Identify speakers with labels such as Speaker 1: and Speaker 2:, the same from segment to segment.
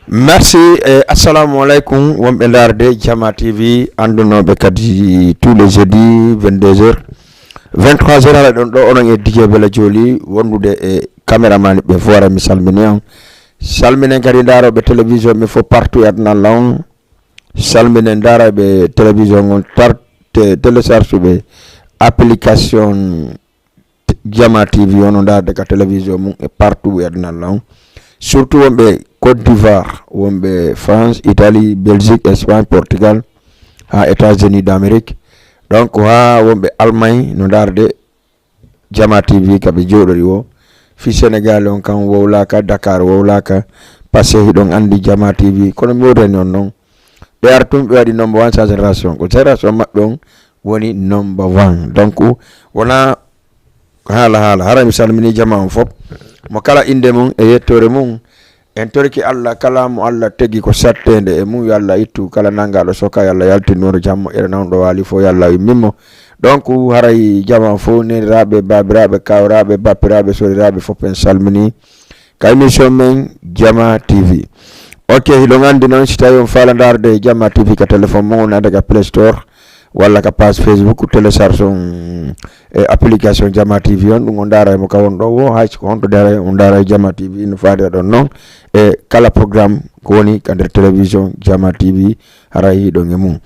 Speaker 1: Merci assalamu alaikum wonɓe darde Jama TV andunoɓe kadi tous les jeudis 22h 23h ala ɗon ɗo onon e DJ Bella Joli wondude e caméraman ɓe fora mi salmini on salminen kadi daroɓe télévision mi fo partout e aduna lawn salminen daraɓe télévision on tarte télécharge ɓe application Jama TV ono darde ka télévision mum e partout e aduna lawn surtout wonɓe Côte d'Ivoire wonɓe France Italie Belgique Espagne Portugal ha États-Unis d'Amérique donc ha wonɓe Allemagne no darde Jama TV kaɓe joɗori o fi Sénégal on kam wowlaka Dakar wowlaka passé hiɗon andi Jama TV kono mi wodani on noon ɓe artum ɓe waɗi number 1 sa génération ko génération maɓɓe on woni number 1 donc wona haala hara mi salmini jama on fop mo kala inde mum e yettore mum en torki Allah kala mo Allah tegi ko sattende e mum yo Allah ittu kala nangaɗo soka yo Allah yaltinoro jammo ere nawɗo waali fo yo Allah mimmo donc haray jama fo neniraɓe babiraɓe kawraɓe bappiraɓe soriraɓe fop en salmini ka émission men Jama TV ok hiɗon andi noon si tawi on faala darde Jama TV ka téléphone mo nada ka Play Store walla ka page Facebook télécharge on application Jama TV on ɗum on daara mo ka won ɗo wo hayso ko honto dara on daara Jama TV no faade ɗon noon e kala programme ko woni ka nder télévision Jama TV hara hiɗon e mum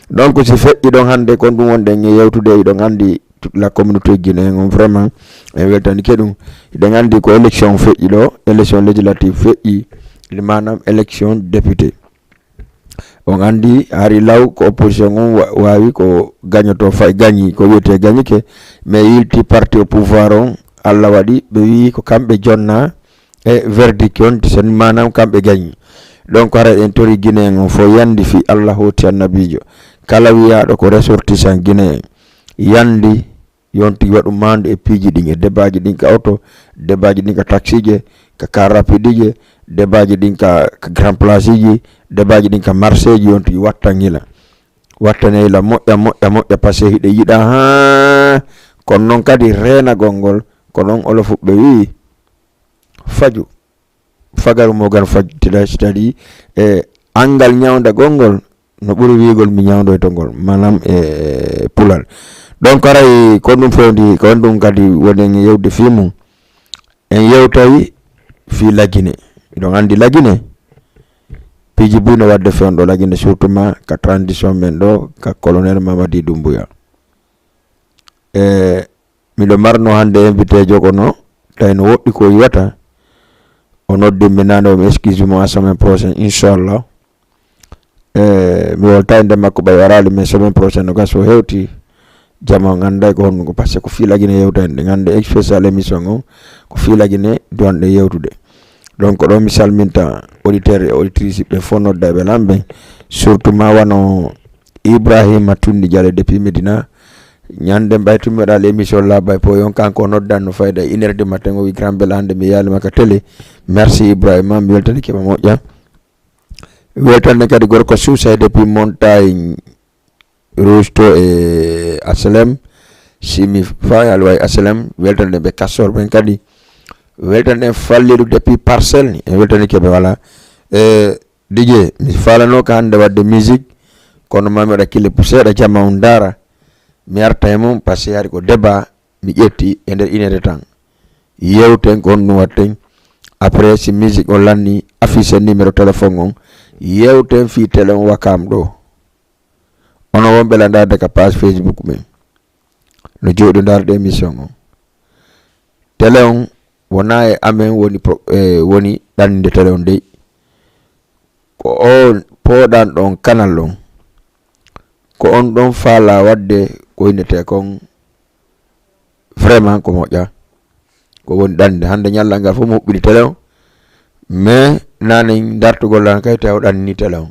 Speaker 1: donc si feƴƴi ɗon hannde kon ɗum wonɗen e yewtude iɗon andi toute la communauté guinéen on vraiment en weltanike ɗum iɗen andi ko élection feƴƴi ɗo élection législative feƴƴi manam élection député on andi hari law ko opposition on wawi ko gagnoto fay gagni ko wiyete gagnike mais yilti parti au pouvoir on Allah waɗi ɓe wi ko kamɓe jonna e verdict on sen manam kamɓe gagni donc hara en tori guinéen on fo yandi fi Allah hoti annabijo kala wiyaɗo ko ressortissant guinéen yandi yonti waɗu mandu e piiji ɗin e débatji ɗin ka auto débatji ɗin ka taxi je ka car rapide je débatji ɗin ka grand place ji débatji ɗin ka marché ji yonti wattangila wattaneyla moƴƴa passé hiɗe yiɗa ha kono noon kadi renagol ngol ko noon olofuɓɓe wi faju fagaru mogan fajtida c'est-à-dire e angal ñawdagol ngol no ɓuri wigol mi ñawdoyto ngol manam e pulal donc aray ko ɗum fewndi ko ɗum kadi wonen yewde fi mum en yewtawi fi Laguiné ɗon andi Laguiné piiji buyno wadde fewndo Laguiné surtout ma ka transition men ɗo ka colonel Mamadi Doumbouya miɗo marno hande invité jogono tawi no woɗɗi ko yiwata o noddi mi nane omi excuse mo à semaine prochaine inchallah mi wolta inde makko ɓay warali mais semaine prochaine no gas o hewti jama o ganday ko honɗum ko par ce que ko fi Laguiné yewtande ɗe gande spécial émission o ko fi Laguiné duwanɗe yewtude donc ɗo mi salminta auditeur et auditrice ɓe fof nodda ɓe lamɓe surtout ma wano Ibrahima Tundi Diallo depuis Medina ñande mbaytumi waɗal émission labay po yon kanko noddanno fayda 1h du matin o wi grand bel hande mi yalima ka télé merci Ibrahima mi weltani keɓa moƴƴa weltande kadi gorko Sousay depuis montagne rouge to e aslem simi fa alway aslem weltande ɓe Kassor ɓen kadi weltande falliɗu depuis parcelle ni en weltani keɓe wala DJ mi falano ka hande wadde musique kono mami waɗa kille seeɗa jamma on dara mi arta e mum par ce que hari ko débat mi ƴetti e nder 1h de temps yewten ko honɗum watten après si musique on lanni affiche numéro téléphone on yewten fi télé on wakam ɗo ono wonɓe la darde ka page Facebook men no jooɗi darde émission on télé on wona e amen woni woni ɗannde télé on dey ko on pooɗan ɗon kanal ɗon ko on ɗon faala wadde ko innete kon vraiment ko moƴƴa ko woni ɗannde hande ñallal ngal fof mo huɓɓini télé on mais nane dartugol lan kay taw ɗannini télé on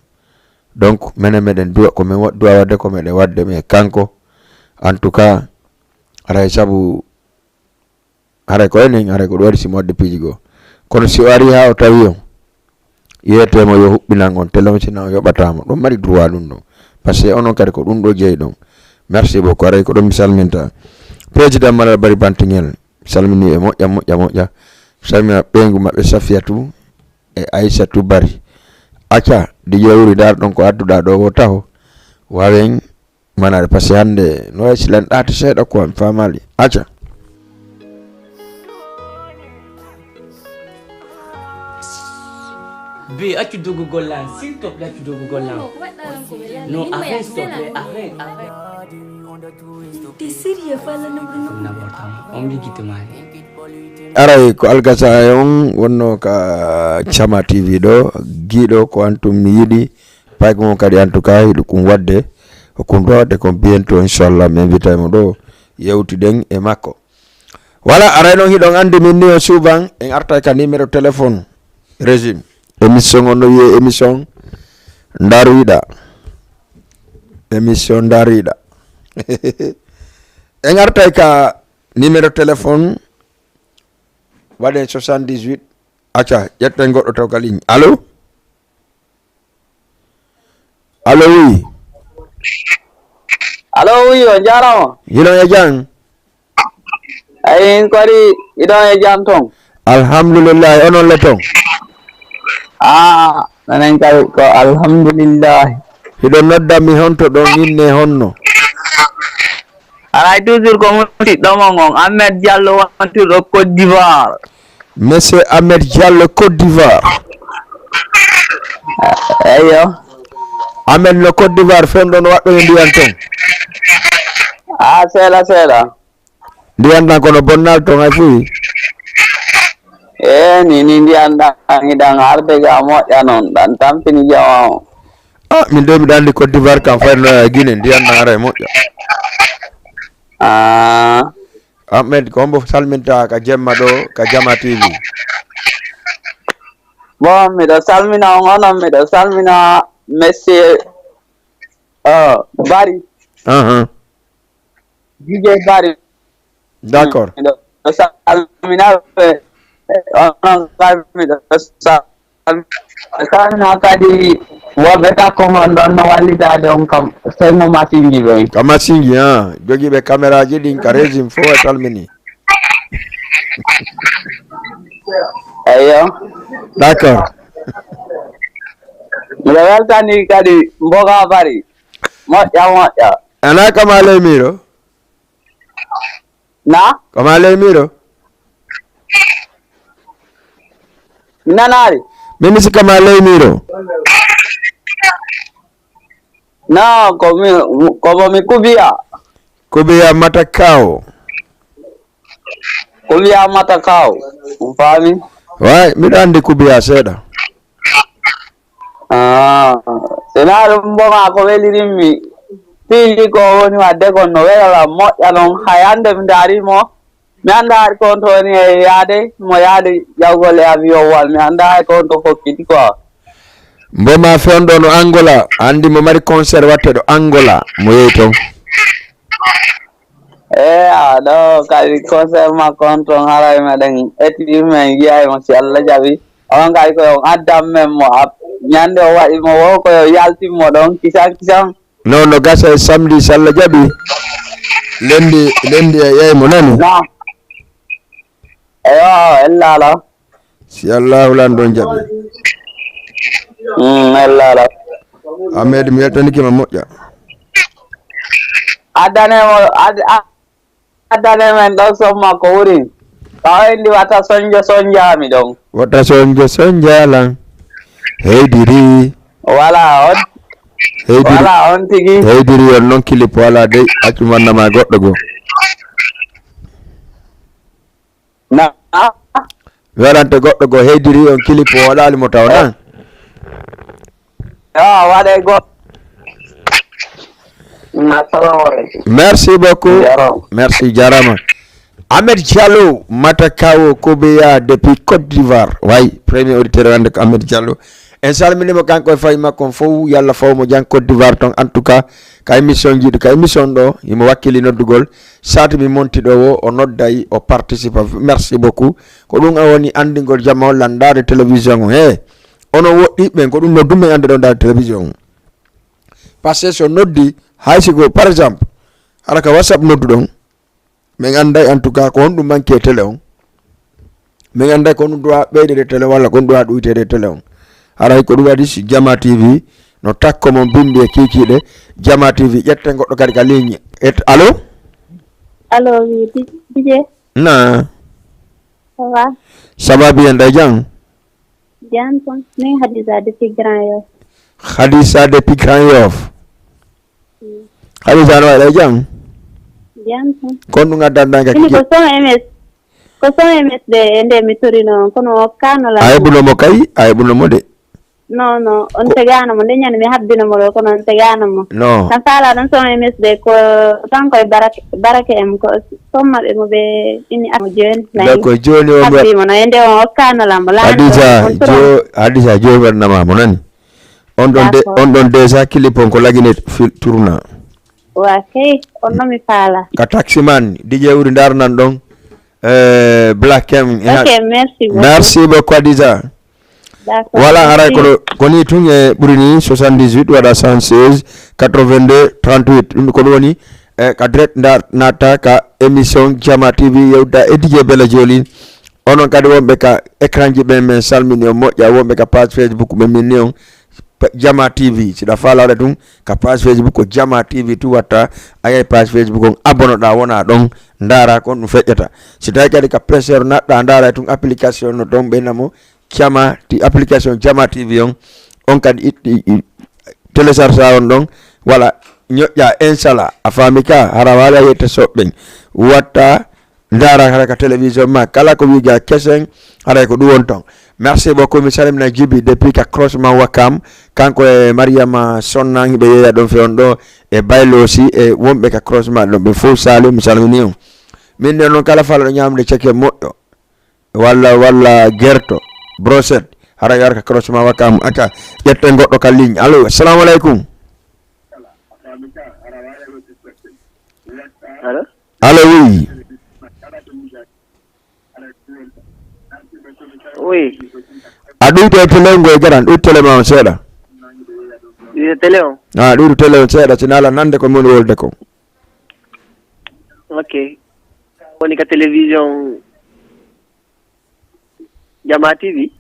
Speaker 1: donc minen meɗen duwa ko min duwa wadde ko meɗen wadde mais kanko en tout cas aray saabu haray ko enen haray ko ɗum waɗi simo wadde piiji goo kono si o ari ha o tawi on yeyetemo yo huɓɓinan on télé on sina o yoɓatamo ɗum mari droit ɗum ɗo par ce que onon kadi ko ɗum ɗo jeeyi ɗon merci beaucoup aray ko ɗum mi salminta président Malal Bari Bantingel salmini e moƴƴa salmina ɓeygu maɓɓe Safiatou e Aissatou Bari acca DJ Wuri dar ɗon ko adduɗa ɗo wo taw wawen manade par ce que hande no way silan ɗati seeɗa ko mi famali acca
Speaker 2: B, as-tu de Google là? S'il te plaît, tu de Google là. Non, arrête, s'il te plaît, arrête.
Speaker 3: T'es sérieux, Fala?
Speaker 2: N'importe quoi. On me dit qu'il te marie.
Speaker 1: aray ko algasa on wonno ka Chama TV ɗo giɗo ko antum mi yiɗi payko mon kadi en tout cas yiɗi kum wadde kum wadde ko bientôt inchallah mi invite mo ɗo yewtiden e makko voilà aray noon hiɗon andi min ni souvent en arta ka numéro téléphone régime émission on no wiye émission Ndariɗa émission Ndariɗa en arta ka numéro téléphone waɗen 78 acca ƴetten goɗɗo taw ka ligne allo oui
Speaker 4: allo oui on jarama
Speaker 1: hinon e jam
Speaker 4: ay kadi iɗon e jam ton
Speaker 1: alhamdulillah onon le ton
Speaker 4: nanen kadi ko alhamdulillah
Speaker 1: hiɗon noddami honto ɗon inne honno
Speaker 4: alay toujours ko musidɗomo gon Ahmed Diallo wontirɗo Côte d'Ivoire
Speaker 1: monsieur Ahmed Diallo Côte d'Ivoire
Speaker 4: eyo
Speaker 1: Ahmed no Côte d'Ivoire femɗon waɗɗo e ndiyan ton
Speaker 4: seeɗa
Speaker 1: ndiyan ɗan kono bonnal ton hay fuyi
Speaker 4: ni ndiyan ɗan iɗan arde ga moƴƴa noon ɗan tampini jama o
Speaker 1: min de miɗa andi Côte d'Ivoire kam fayno Guinée ndiyan ɗan ara e moƴƴa Ahmed ko hombo salminta ka jemma ɗo ka Jama TV
Speaker 4: bon miɗo salmina on onon miɗo salmina monsieur Bari DJ Bari
Speaker 1: d'accord
Speaker 4: miɗo salmina onon miɗo salmina kadi woɓɓe takkomon ɗon no wallitade on kam seymo masinji ɓen
Speaker 1: ka masinji jogiiɓe caméra ji ɗin ka régime fo e salmini
Speaker 4: eyo
Speaker 1: d'accord
Speaker 4: miɗo weltani kadi Mboga Bari moƴƴa
Speaker 1: ana kama leymiro
Speaker 4: na
Speaker 1: kama leymiro
Speaker 4: nanari
Speaker 1: min si kama leymiro
Speaker 4: no komo mi
Speaker 1: kubiya matakaw
Speaker 4: fami
Speaker 1: way miɗo andi kubiya seeɗa
Speaker 4: sena ɗum mbonga ko welirinmi piiji ko woni wadde kon no welala moƴƴa noon hay hande mi darimo mi anda hay kon to woni e yaade mo yaade jawgol e avion wal mi anda hay kon to fokkiti quoi
Speaker 1: mboma fewndo no Angola andi mo mari concert watte ɗo Angola mo yehi ton
Speaker 4: aɗo kadi concert makko on toon haray meɗen ettiɗimen yiyaymo si Allah jaɓi on kadi koyon addam men mo ñande o waɗi mo wo koyo yaltinmo ɗon kisan
Speaker 1: non no gasa e samedi si Allah jaɓi lendi e yeymo nani
Speaker 4: eyo ellala
Speaker 1: si Allah hulan ɗon jaɓi
Speaker 4: ellala
Speaker 1: Ahmed mi weltanikima moƴƴa
Speaker 4: addanemen ɗon somma ko wuri kawendi wata sonjami ɗon
Speaker 1: wata sonjalan heydiri
Speaker 4: wala on tigi
Speaker 1: heydiri on noon clip wala dey accum wannama goɗɗo goo
Speaker 4: na
Speaker 1: mi waɗante goɗɗo goo heydiri on clip o waɗali mo taw nan
Speaker 4: waɗe goɗɗo
Speaker 1: merci beaucoup merci jarama Ahmed Diallo Matakawo Kobeya depuis Côte d'Ivoire way premier auditeur wande ko Ahmed Diallo en salminimo kanko e fayi makko fof yalla fawmo jang Côte d'Ivoire ton en tout cas ka émission jiiɗo ka émission ɗo imo wakkili noddugol sati mi monti ɗo o nodday o participe merci beaucoup ko ɗum woni andigol jamma on landade télévision o he ono woɗɗiɓe ko ɗum noddume ande ɗo ndade télévision o par ce que so noddi hay sigo par exemple hara ka WhatsApp nodduɗon min anday en tout cas ko honɗum manque e télé on min anday ko ɗum dowa ɓeydede télé walla ko ɗum dowa ɗuytede télé on haray ko ɗum waɗi si Jama TV no takko mon bindi e kikiɗe Jama TV ƴetten goɗɗo kadi ka ligne allo
Speaker 3: oui DJ
Speaker 1: na
Speaker 3: ça
Speaker 1: va bien day jang
Speaker 3: ton ni Hadisa depuis Grand Yoff
Speaker 1: Hadisa depuis Grand Yoff Hadisa no day jang
Speaker 3: ton
Speaker 1: kon ɗum gaddandanga
Speaker 3: ko son MS de nde mi torino kono kano la
Speaker 1: aybunomo kay aybunomo de
Speaker 3: non on tegano mo deñani mi habbino mo do kono on tegano mo
Speaker 1: no
Speaker 3: tan fala don son MS de ko tan koy barake em ko somma be mo be ini am joni
Speaker 1: d'accord joni o
Speaker 3: habbi mo no ende on kano la mo la
Speaker 1: Hadisa jo wernama mo nani on don déjà kilipon ko lagine tourna
Speaker 3: wa kay on no mi fala
Speaker 1: ka taximan DJ wuri darnan don Black M.
Speaker 3: Ok,
Speaker 1: merci beaucoup Hadisa.
Speaker 3: D'accord.
Speaker 1: Voilà, haray ko ni tun e burini 78 wada 116 82 38 dum ko woni ka direct nata ka émission Jama TV yewda e DJ Bella Joli onon kadi wonbe ka écran ji ben men salmini o moƴƴa wonbe ka page Facebook men min neon Jama TV sida falawde dum ka page Facebook ko Jama TV tu watta ayay page Facebook on abonoda wona don ndara kon dum fejjata si tawi kadi ka pressure nadda ndara tun application no don benamo Jama ti application Jama TV on kadi télécharge on don wala ñoƴƴa inshallah afamika hara wala yete sobben watta ndara hara ka télévision ma kala ko wiga kesen hara ko du won ton. Merci beaucoup mi salimna Jibi depuis ka crossement Wakam kanko e Mariama sonnangi be yeya don fe on do e baylo aussi e wonbe ka crossement do be fo salim mi salmini on min non kala fala nyamde ceke moddo walla gerto broset hara yar ka crossement Wakam aka yette goddo ka ligne allo assalamu alaikum allo
Speaker 5: oui
Speaker 1: adu to telengo e garan du telema on seeda
Speaker 5: télé on
Speaker 1: du télé on seeda sinala nande ko mon wolde ko
Speaker 5: ok woni ka télévision Jama TV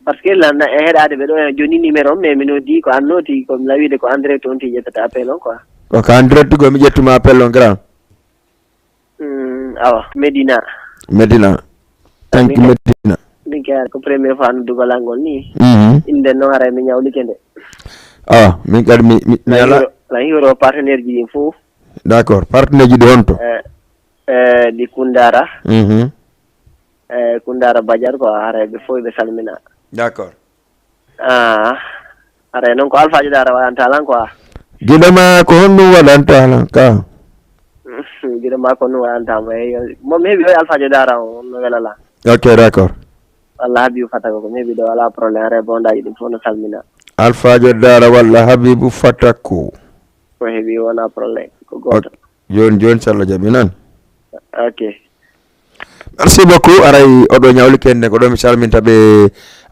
Speaker 5: parce que landa e heɗade ɓe ɗo joni numéro mais mino di ko annoti ko mi lawide ko en direct on ti ƴettata appel on quoi
Speaker 1: ko ka en direct go mi ƴettuma appel on grand
Speaker 5: awa Medina
Speaker 1: thank you Medina
Speaker 5: min kay ko première fois no dugalal ngol ni inde noon ara mi ñawlike nde
Speaker 1: min kadi mi ala
Speaker 5: la hiro partenaire ji ɗin fof
Speaker 1: d'accord partenaire ji ɗi honto
Speaker 5: ɗi Kundara Badiar ko ara ɓe fof ɓe salmina
Speaker 1: d'accord
Speaker 5: ara noon ko alphaji dara waɗantalan quoi
Speaker 1: guiɗama ko honɗum waɗantalan ka
Speaker 5: guiɗama ko honɗum waɗantama momi heeɓi o alphaji dara o no welala
Speaker 1: ok d'accord
Speaker 5: walla Habibou Fatako ko mi heeɓi ɗo wala probléme ara bondaji ɗin fof no salmina
Speaker 1: alphaji dara walla Habibou Fatako
Speaker 5: ko heeɓi wona probléme ko goto
Speaker 1: joni so Allah jaɓi nan
Speaker 5: ok
Speaker 1: merci beaucoup aray oɗo ñawli kenne ko ɗo mi salminta ɓe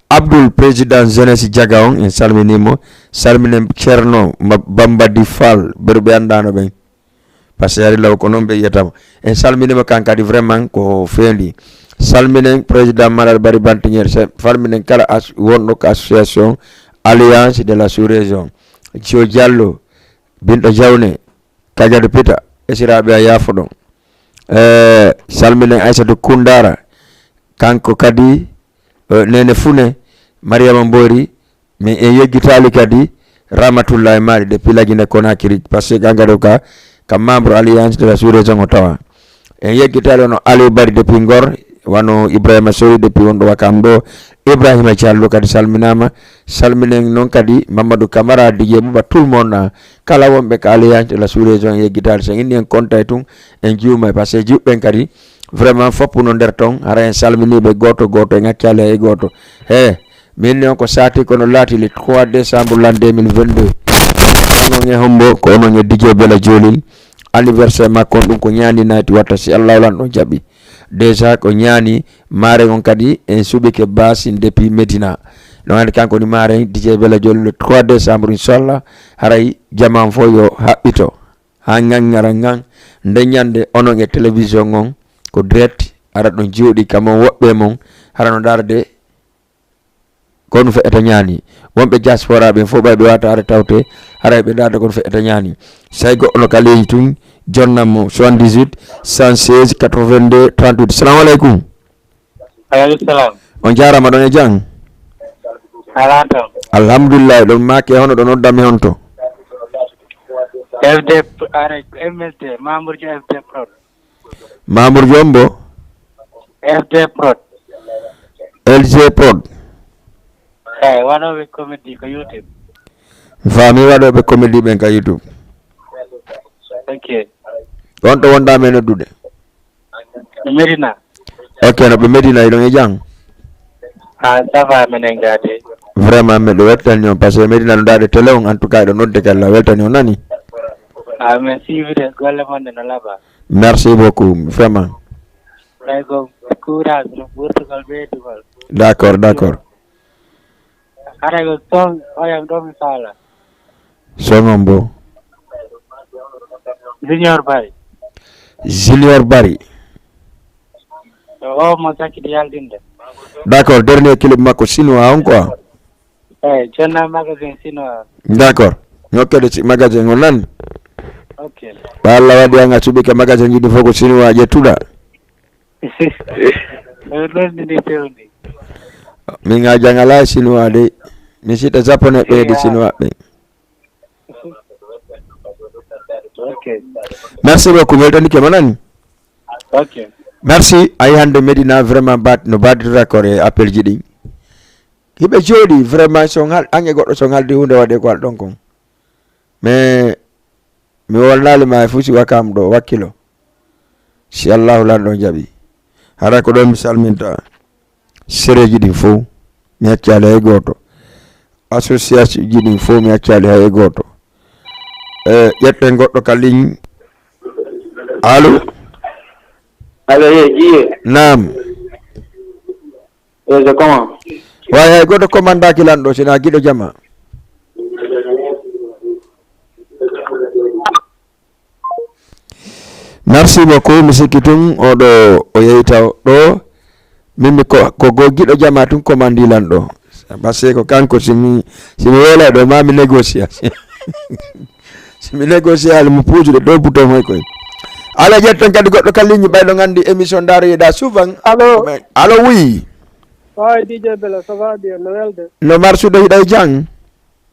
Speaker 1: Abdoul président jeunesse Diaga on en salminimo salminen Ceerno Bambadi Fall ɓe andano ɓen par ce que ari law ko noon ɓe yiyatamo en salminima kankadi vraiment ko fendi salminen président Malal Bari Bantiñere salminen kala wonɗo ko association alliance de la sous-région Cio Diallo Binta Jawne Kadiade Pita esiraɓe a yaafo ɗon salminen Aissatou Koundara kanko kadi nene fune Mariama Mbori mais en yeggitali kadi Ramatoulaye Mali depuis Lagine Conakry par ce que gangado ka membre alliance de la sous-région o tawa en yeggitali ono Aliou Bari depuis Ngor wano Ibrahima Sowi depuis wonɗo Wakam ɗo Ibrahima Diallo kadi salminama salminen noon kadi Mamadou Camara Didier Bouba tout le monde kala wonɓe ka alliance de la sous-région yeggitali so inni en compta e tun en juuma par ce que juɓɓen kadi vraiment foppu no nder ton hara en salminiɓe goto e ŋaccali e goto min noon ko sati kono laati le 3 décembre l'an 2022 onon e hombo ko onon e DJ Bella Jolil anniversaire makko on ɗum ko ñaani naati watta si Allah lan ɗon jaɓi déjà ko ñaani mare on kadi en suɓike basin depuis Medina no andi kanko ni mare DJ Bella Jolil le 3 décembre inchallah haray jaman fo yo haɓɓito ha ngangara ngang nde ñande onon e télévision on ko direct ara ɗon jooɗi kamon woɓɓe mon hara no darde kon fe eta ñaani wonɓe diaspora ɓe fof ɓay ɓe wata ara tawte haray ɓe dada kon fe eta ñaani say goɗɗo ka leeyi tun jonnamo 78 116 82 38 salamu aleykum
Speaker 6: aleykum salam
Speaker 1: on jarama ɗon e jang
Speaker 6: ala tan
Speaker 1: alhamdulillah ɗon maake hono ɗo noddami hon to
Speaker 6: FD are MSD membre jo FD Prod
Speaker 1: mamour jombo
Speaker 6: FD Prod
Speaker 1: LG Prod
Speaker 6: waɗoɓe comédie ko YouTube
Speaker 1: mi faami waɗoɓe comédie ɓen ka YouTube
Speaker 6: ok
Speaker 1: on ɗo wondami e noddude
Speaker 6: Medina
Speaker 1: ok no ɓe Medina ɗon e jang
Speaker 6: ça va minen gade
Speaker 1: vraiment miɗo weltani on par ce que Medina no daade télé on en tout cas ɗo nodde kala weltani on nani
Speaker 6: min suivide golle monde no laaɓa
Speaker 1: merci beaucoup vraiment
Speaker 6: ɓay ko courage no ɓurtugol ɓeydugol
Speaker 1: d'accord d'accord
Speaker 6: haray ko son oyam ɗo mi faala
Speaker 1: sonon bo Junior Bari
Speaker 6: o mo sakkiɗi yaldinde
Speaker 1: d'accord dernier clip makko chinois on quoi
Speaker 6: jonna magasin chinois
Speaker 1: d'accord ñokkede magasin on nan
Speaker 6: ok
Speaker 1: ɓa Allah waɗi anga suɓi ke magasin jiɗi fof ko chinois ƴettuɗa
Speaker 6: londini pewndi
Speaker 1: min a jangala chinois de mi siɗa japonais ɓeyde chinois ɓe
Speaker 6: ok
Speaker 1: merci beaucoup weltanike mo nani
Speaker 6: ok
Speaker 1: merci ayi hande Medina vraiment no badira kore appel ji ɗi hiɓe jooɗi vraiment so ange goɗɗo so haldi hunde waɗe ko ɗon kon mais mi wolnali ma fusi wakam ɗo wakkilo si allahu lanɗo jaaɓi hara ko ɗon mi salminta séréji ɗin fof mi haccali hay goto association ji ɗin fof mi haccali hay goto ƴetten goɗɗo ka ligne allo
Speaker 5: Jiye.
Speaker 1: Naam.
Speaker 5: C'est comment?
Speaker 1: Waye goɗɗo commandaki lanɗo sina giɗo jama. Merci beaucoup mi sikki tun oɗo o yeyta ɗo min ko go giɗo jama tun commandi lanɗo par ce que ko kanko simi wela ɗo ma mi négocier simi négocier al mo puujude ɗo bouton moy koy ala jetten kadi goɗɗo kalliñi ɓayɗo gandi émission daroyeɗa souvent allo oui
Speaker 7: DJ Bella ça va bien no welde
Speaker 1: no marsude hiɗa e jang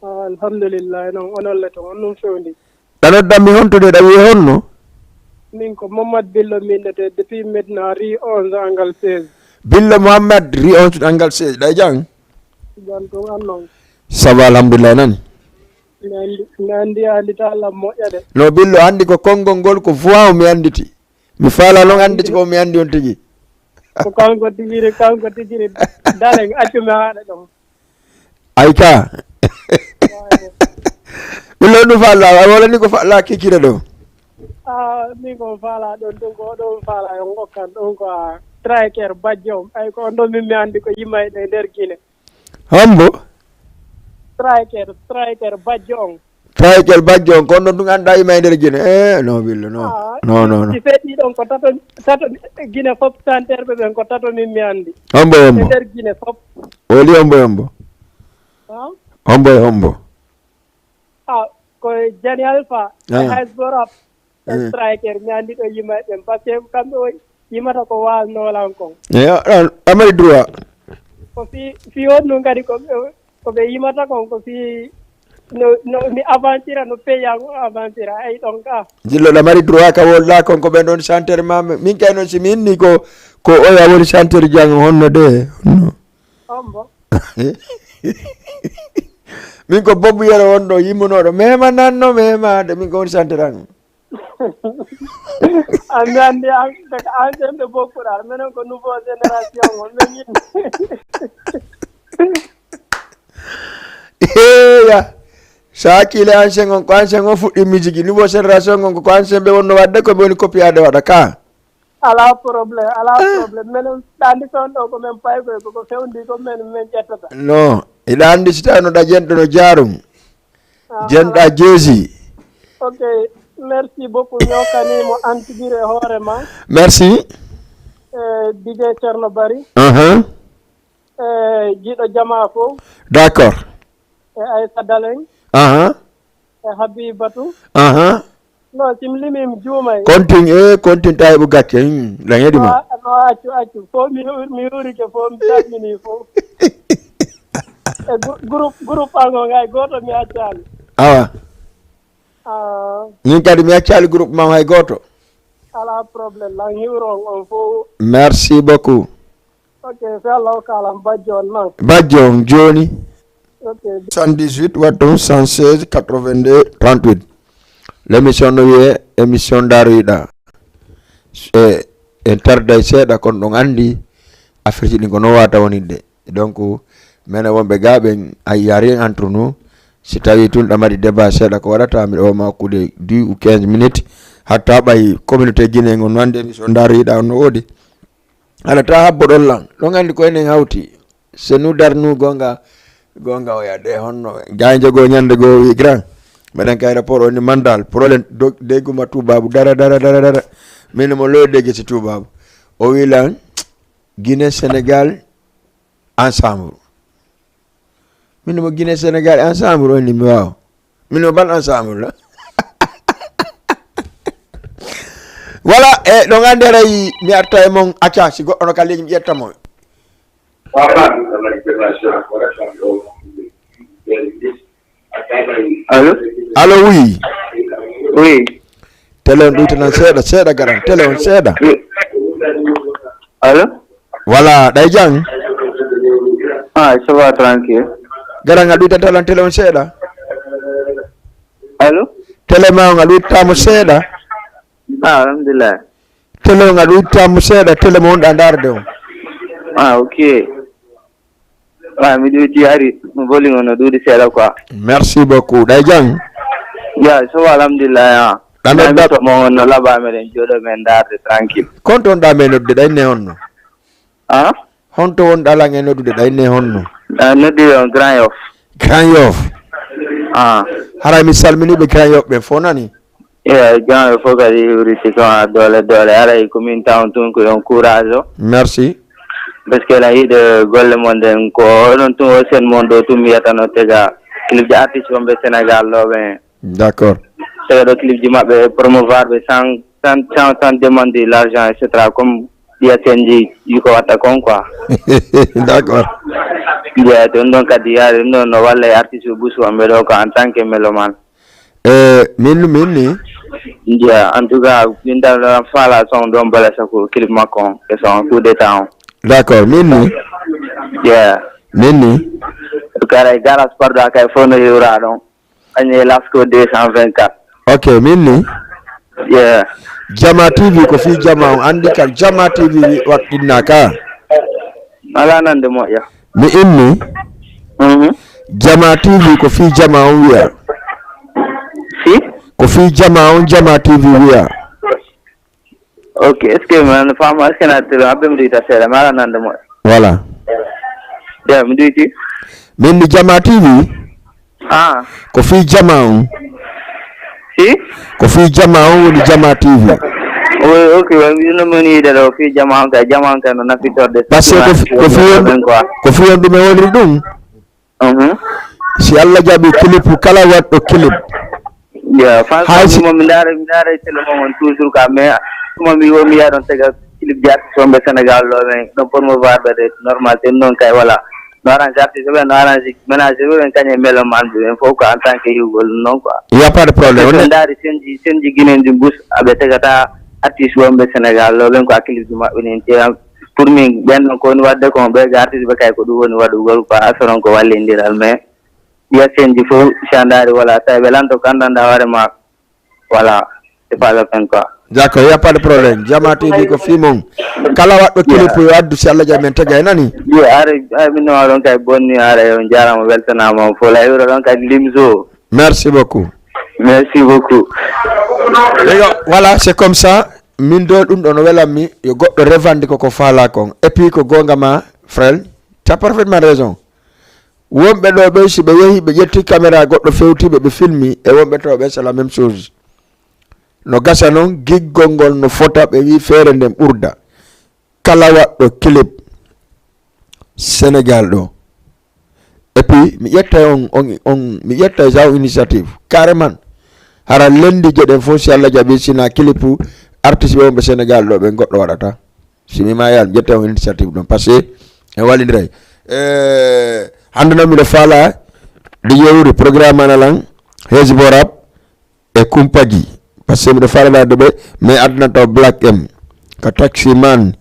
Speaker 7: alhamdulillah non onolle to on ɗum fewndi
Speaker 1: ɗanoddammi hontude ɗa wiye honno
Speaker 7: min ko Mohamad Billo minnete depuis Medina ri 11 angal 16
Speaker 1: Billo Mohamad ri 11 angal 16 ɗa e jang
Speaker 7: jan tun an noon
Speaker 1: ça va alhamdulillah nani
Speaker 7: mi anndi andita Allah moƴƴade
Speaker 1: no Billo andi ko konngol ngol ko voix mi anditi mi faala noon anditi ko mi andi on tigi
Speaker 7: ko kanko tijiri dale accumi haɗa ɗon
Speaker 1: ay ka Billo ɗum faala wala ni ko faala kikire ɗo
Speaker 7: min ko faala ɗon ɗum ko ɗon faala e gokkan ɗon ko traker bajjom ay ko on ɗon min mi anndi ko yimayɗe nder Guinée
Speaker 1: hombo
Speaker 7: traker bajjo on
Speaker 1: trakel bajjo on kon ɗon ɗum annda ima e nder Guinée no Billo non
Speaker 7: si feeɗi ɗon ko tato Guinée fof santerɓe ɓen ko tato min mi anndi
Speaker 1: hombo
Speaker 7: e nder Guinée fof
Speaker 1: woli hombo
Speaker 7: koye Jani Alpha Hezborap e striker mi anndi ɗo yimae ɓen par ce que kamɓe o yimata ko wasnolan kon
Speaker 1: amari droit
Speaker 7: ko fi on ɗum kadi koɓe yimata kon ko fi no mi aventure no peyango aventure ay ɗon ka
Speaker 1: jilloɗo mari droit ka wolɗa kon ko ɓen ɗon chanteur ma min kay noon si mi inni ko oya woni chanteur jang honno de honno
Speaker 7: hombo
Speaker 1: min ko Bobu Yero wonɗo yimmunoɗo mema nanno memade min ko woni chanteur an
Speaker 7: mi anndi ancien ɓe bokkuɗa minen ko nouveau génération on ɓe yiɗi
Speaker 1: ya sa hakkille ancien on ko ancien on fuɗɗi musique nouveau génération on ko ancien ɓe wonno wadde koɓe woni copiade waɗa ka
Speaker 7: ala probléme minen ɗandi toon ɗo komin paykoy koko fewndi ko min ƴettata
Speaker 1: non iɗa anndi si tawi noɗa jenɗo no Jaarum jenɗa jeesi
Speaker 7: ok merci beaucoup mi hokkanimo antidire hoore ma
Speaker 1: merci
Speaker 7: DJ Ceerno Bari jiiɗo jama fof
Speaker 1: D'accord.
Speaker 7: e Aïssa Daleng
Speaker 1: Aha.
Speaker 7: e Habibatu
Speaker 1: Aha.
Speaker 7: no simlimim juumay
Speaker 1: Continue tay bu gacce la ngedi ma.
Speaker 7: no accu fo mi hurike fo mi salmini fo e groupe ango ngay goto mi accani
Speaker 1: Awa. Ni kadi mi accali groupe ma hay goto.
Speaker 7: ala problème la hiwron on fo
Speaker 1: Merci beaucoup.
Speaker 7: ok fe Allah kalam bajjon man
Speaker 1: Badjon joni
Speaker 7: ok
Speaker 1: 118 watton 116 82 38. L'émission no wiye émission daroyɗa e en tarday seeɗa kono ɗon andi affaire ji ɗi ko no wata wonide donc mene wonɓe gaɓen a yari entre nous si tawi tun ɗamadi débat seeɗa ko waɗata miɗa woma hakkude 10 ou 15 minutes hatta ɓay communauté guiné gon wande émission daroyɗa on no woodi haɗata habbo ɗon lan ɗon andi ko enen hawti so nous darnu gonga o yade honno jayje go ñande go wi grand meɗen kay rapport oni mandal problème degguma tubabu dara min mo loy degge ci tubabu o wi lan Guinée Sénégal ensemble min mo Guinée Sénégal ensemble oni mi waw min mo ban ensemble la voilà e ɗo ganderay mi arta e mon acca si goɗɗo no kalleji mi ƴettamo allo oui télé on ɗuytanan seeɗa garan télé on seeɗa
Speaker 4: allo
Speaker 1: voilà ɗay jang
Speaker 4: ça va tranquille
Speaker 1: garan a ɗuytatalan télé on seeɗa
Speaker 4: allo
Speaker 1: télé ma on a ɗuytamo seeɗa
Speaker 4: alhamdulillah
Speaker 1: télé on a ɗuytamo seeɗa télé mo wonɗa darde on
Speaker 4: ok mi ɗuyti ari mo volume on no ɗuuɗi seeɗa quoi
Speaker 1: merci beaucoup ɗay jang
Speaker 4: ça va alhamdulillah ɗanɗo mo no laɓa meɗen jooɗo men darde tranquille
Speaker 1: konto wonɗa me nodde ɗayne honno honto wonɗa lan e noddude ɗayne honno
Speaker 4: noddi on Grand
Speaker 1: Yoff hara mi salminiɓe Grand Yoff ɓe fo nani
Speaker 4: Grand Yoff fof kadi wuriti ko doole aray commune town tun ko on courage o
Speaker 1: merci
Speaker 4: parce que la yiɗe golle mon nden ko oɗon tun o sen mon ɗo tum wiyata no tega clip ji artiste wonɓe Sénégal ɗo ɓen
Speaker 1: d'accord
Speaker 4: tega ɗo clip ji maɓɓe promouvoir ɓe sans demander l'argent et cetera comme ɗiya senji yiko watta kon quoi
Speaker 1: d'accord
Speaker 4: jeeya ɗum ɗon kadi yaade ɗum ɗon no walla e artiste o ɓuus wonɓe ɗo ko en tant que mélomane
Speaker 1: min ni
Speaker 4: jeeya en tout cas min dal faala son ɗon balasa ko clip makko on e son coup d'état on
Speaker 1: d'accord min ni
Speaker 4: kara garage parɗo kay fof no yewra ɗon kañum e lasco 224
Speaker 1: ok min ni Jama TV ko fi jama on andi kal Jama TV waɗɗinna ka
Speaker 4: ala nande moƴƴa
Speaker 1: mi inni Jama TV ko fi jama on wiya ko fi jama on Jama TV wiya
Speaker 4: ok est ce que man fama est ce que na télé abbe mi duyta seeɗa mi ala nande moƴƴa
Speaker 1: voilà
Speaker 4: mi duyti
Speaker 1: min ni Jama TV ko fi jama on ko fi jama on woni Jama TV
Speaker 4: ok no moni yiide ɗo fi jama on kay no nafitorde
Speaker 1: par ce que ko fi on ɗum e woniri ɗum si Allah jaɓi clip kala waɗɗo clip
Speaker 4: franchement mi daara télé momon toujours ka mais tuma mi wo mi yiya ɗon tega clip ji artiste wonɓe Sénégal ɗo ɓen ɗon promouvoir ɓede normal ten noon kay voilà no arrange artiste ɓen no arrange ménage ɓen kañum mélomane ɓen fof ko en tant que hiwgol noon quoi
Speaker 1: il y a pas de problème
Speaker 4: ɓe daari senji guinen ɗi bus aɓe tegata artiste wonɓe Sénégal ɗo ɓen ko hakkille ji maɓɓe nin teya pour min ɓen ɗon ko woni wadde kon ɓe artiste ɓe kay ko ɗum woni waɗugol quoi asoron ko wallindiral mais iya senji fof sandari voilà tawi ɓe lanto ko andanɗa hoorema voilà c'est pas la peine quoi
Speaker 1: d'accord il y a pas de problème Jama TV ko fimon kala waɗɗo clip yo addu si Allah jaɓi en tega e nani
Speaker 4: are minnoma ɗon kay bonni are on jarama weltanama on fof la yewro ɗon kadi limzo
Speaker 1: merci beaucoup voilà c'est comme ça min do ɗum ɗo no welanmi yo goɗɗo revandi koko faala kon et puis ko gonga ma frère tu as parfaitement raison wonɓe ɗo ɓe si ɓe yeehi ɓe ƴetti caméra goɗɗo fewtiɓe ɓe filmi e wonɓe to ɓe c'est la même chose no gasa noon giggol ngol no fota ɓe wi feere nden ɓurda kala waɗɗo clip Sénégal ɗo et puis mi yetta on mi yetta jaw initiative carrément hara lendi jeden fo si Allah jabi sina kilipu artiste be be Sénégal do be goddo wadata simi ma yal jetta on initiative don parce que e walindray handana mi do fala di yewri programme analan hezborab e kumpaji parce que mi do fala do be mais adna to Black M ka taxi man